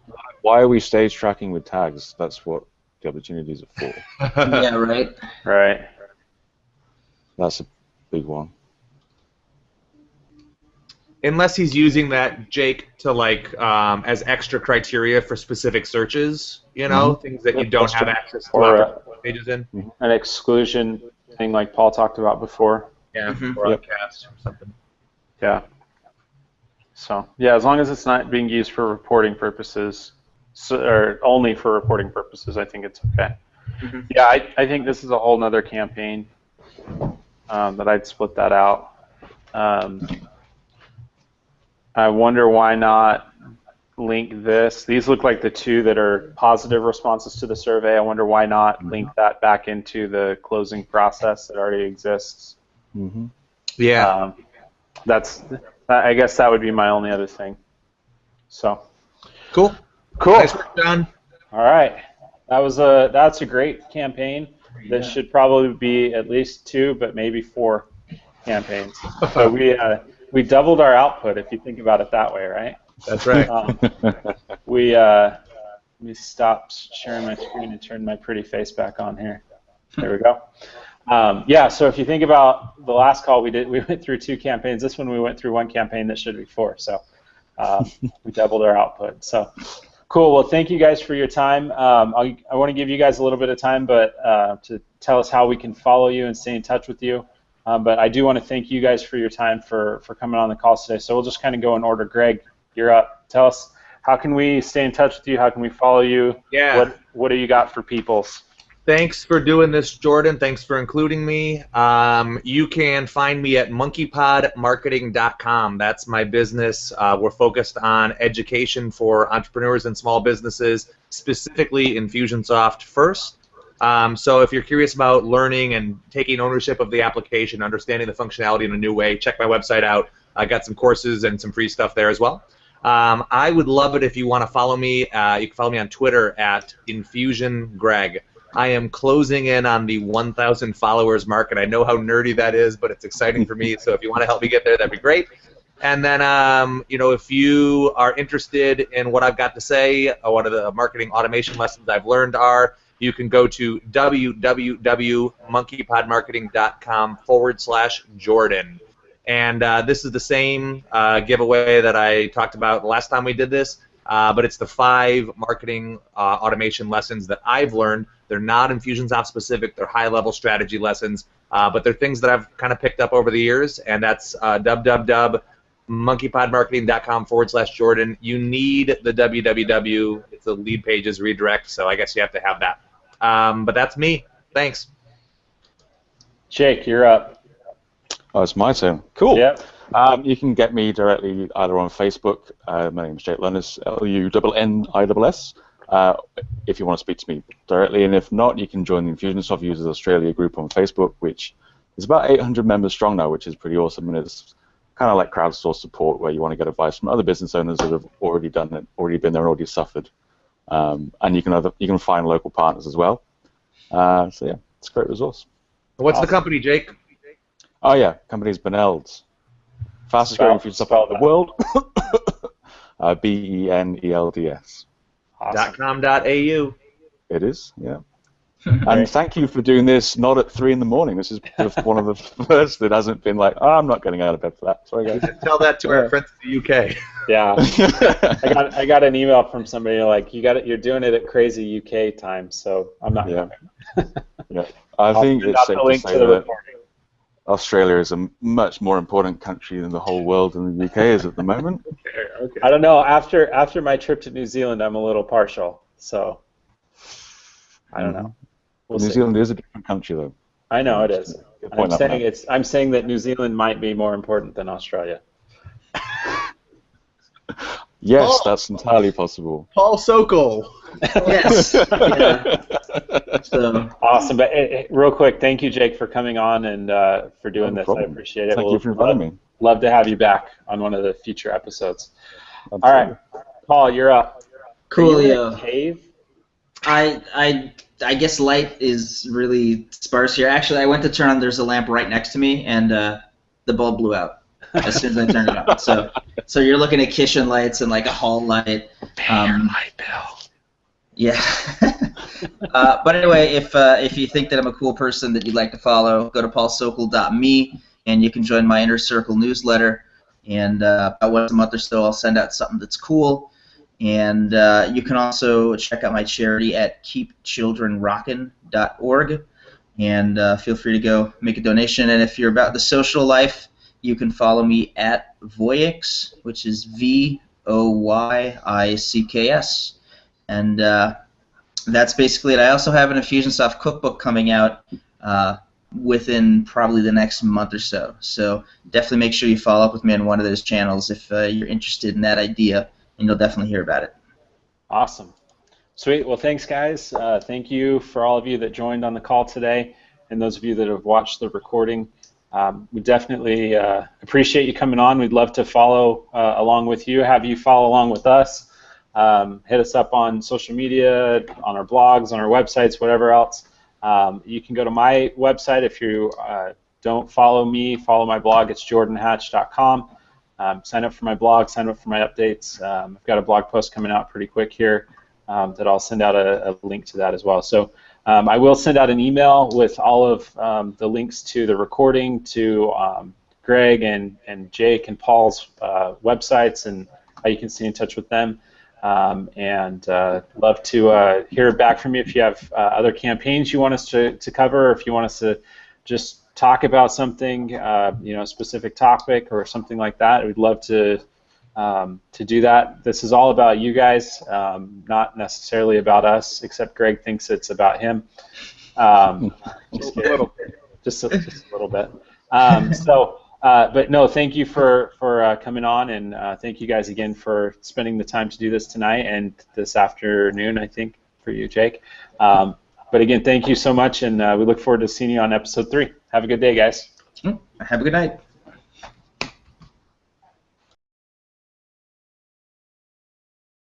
Speaker 2: Why are we stage tracking with tags? That's what the opportunities are for.
Speaker 4: Yeah, right.
Speaker 1: Right.
Speaker 2: That's a big one.
Speaker 3: Unless he's using that, Jake, to like as extra criteria for specific searches, you know, things that you don't have access to
Speaker 1: Or
Speaker 3: pages in.
Speaker 1: an exclusion thing like Paul talked about before.
Speaker 3: Yeah, broadcast or something.
Speaker 1: Yeah. So, yeah, as long as it's not being used for reporting purposes, or only for reporting purposes, I think it's okay. Yeah, I think this is a whole nother campaign that I'd split that out. I wonder why not link this. These look like the 2 that are positive responses to the survey. I wonder why not link that back into the closing process that already exists.
Speaker 3: Yeah.
Speaker 1: I guess that would be my only other thing. So.
Speaker 3: Cool. Nice work, John.
Speaker 1: All right. That's a great campaign. This should probably be at least 2, but maybe 4 campaigns. So we doubled our output if you think about it that way, right?
Speaker 3: That's right.
Speaker 1: Let me stop sharing my screen and turn my pretty face back on here. There we go. Yeah, so if you think about the last call we went through 2 campaigns. This one we went through 1 campaign that should be 4. So we doubled our output. So cool. Well, thank you guys for your time. I want to give you guys a little bit of time, but to tell us how we can follow you and stay in touch with you. But I do want to thank you guys for your time for coming on the call today. So we'll just kind of go in order. Greg, you're up. Tell us, how can we stay in touch with you? How can we follow you?
Speaker 3: Yeah.
Speaker 1: What do you got for peoples?
Speaker 3: Thanks for doing this, Jordan. Thanks for including me. You can find me at monkeypodmarketing.com. That's my business. We're focused on education for entrepreneurs and small businesses, specifically Infusionsoft first. So if you're curious about learning and taking ownership of the application, understanding the functionality in a new way, check my website out. I got some courses and some free stuff there as well. I would love it if you want to follow me. You can follow me on Twitter at InfusionGreg. I am closing in on the 1,000 followers mark, and I know how nerdy that is, but it's exciting for me. So if you want to help me get there, that'd be great. And then, if you are interested in what I've got to say, what are the marketing automation lessons I've learned are, you can go to www.monkeypodmarketing.com/Jordan. And this is the same giveaway that I talked about the last time we did this, but it's the 5 marketing automation lessons that I've learned. They're not Infusionsoft specific. They're high-level strategy lessons, but they're things that I've kind of picked up over the years, and that's www.monkeypodmarketing.com/Jordan. You need the www. It's the lead pages redirect, so I guess you have to have that. But that's me. Thanks.
Speaker 1: Jake, you're up.
Speaker 2: Oh, it's my turn. Cool.
Speaker 1: Yep.
Speaker 2: You can get me directly either on Facebook. My name is Jake Lunniss, Lunniss. If you want to speak to me directly, and if not, you can join the Infusionsoft Users Australia group on Facebook, which is about 800 members strong now, which is pretty awesome, and it's kind of like crowdsourced support where you want to get advice from other business owners that have already done it, already been there, and already suffered. And you can find local partners as well. So yeah, it's a great resource.
Speaker 3: What's the company, Jake?
Speaker 2: Oh yeah, company's Benelds. Fastest growing Infusionsoft in the world. BENELDS.
Speaker 1: Awesome.
Speaker 3: .com.au.
Speaker 2: It is, yeah. And thank you for doing this not at 3 in the morning. This is one of the first that hasn't been like, oh, I'm not getting out of bed for that. Sorry, guys.
Speaker 3: Tell that to our friends in the UK.
Speaker 1: Yeah. I got an email from somebody like, you're doing it at crazy UK time, so I'm not
Speaker 2: coming. Yeah.
Speaker 1: I'll
Speaker 2: think it's safe to say that
Speaker 1: recording.
Speaker 2: Australia is a much more important country than the whole world than the UK is at the moment.
Speaker 1: Okay. I don't know. After my trip to New Zealand, I'm a little partial, so I don't know. We'll
Speaker 2: New
Speaker 1: see.
Speaker 2: Zealand is a different country, though.
Speaker 1: I know it is. I'm saying that New Zealand might be more important than Australia.
Speaker 2: Yes, that's entirely possible.
Speaker 3: Paul Sokol.
Speaker 4: Yes. Yeah. So.
Speaker 1: Awesome. But real quick, thank you, Jake, for coming on and for doing this.
Speaker 2: Problem.
Speaker 1: I appreciate it.
Speaker 2: Thank you for inviting me.
Speaker 1: Love to have you back on one of the future episodes.
Speaker 2: Absolutely.
Speaker 1: All right, Paul, you're up.
Speaker 4: Cool.
Speaker 1: Are you in a cave?
Speaker 4: I guess light is really sparse here. Actually, I went to turn on. There's a lamp right next to me, and the bulb blew out as soon as I turned it on. So you're looking at kitchen lights and like a hall light.
Speaker 1: Pay your light bill.
Speaker 4: Yeah. But anyway, if you think that I'm a cool person that you'd like to follow, go to paulsokol.me, and you can join my Inner Circle newsletter. And about once a month or so, I'll send out something that's cool. And you can also check out my charity at keepchildrenrockin.org, and feel free to go make a donation. And if you're about the social life, you can follow me at Voyix, which is VOYICKS. And that's basically it. I also have an Infusionsoft cookbook coming out within probably the next month or so. So definitely make sure you follow up with me on one of those channels if you're interested in that idea, and you'll definitely hear about it.
Speaker 1: Awesome. Sweet. Well, thanks, guys. Thank you for all of you that joined on the call today, and those of you that have watched the recording. We definitely appreciate you coming on. We'd love to follow along with you, have you follow along with us. Hit us up on social media, on our blogs, on our websites, whatever else. You can go to my website if you don't follow me, follow my blog. It's jordanhatch.com. Sign up for my blog, sign up for my updates. I've got a blog post coming out pretty quick here that I'll send out a link to that as well. So I will send out an email with all of the links to the recording, to Greg and Jake and Paul's websites, and how you can stay in touch with them. And love to hear back from you if you have other campaigns you want us to cover, or if you want us to just talk about something, a specific topic or something like that. We'd love to do that. This is all about you guys, not necessarily about us, except Greg thinks it's about him. Just a little bit. But no, thank you for coming on, and thank you guys again for spending the time to do this tonight and this afternoon, I think, for you, Jake. But again, thank you so much, and we look forward to seeing you on episode 3. Have a good day, guys.
Speaker 4: Have a good night.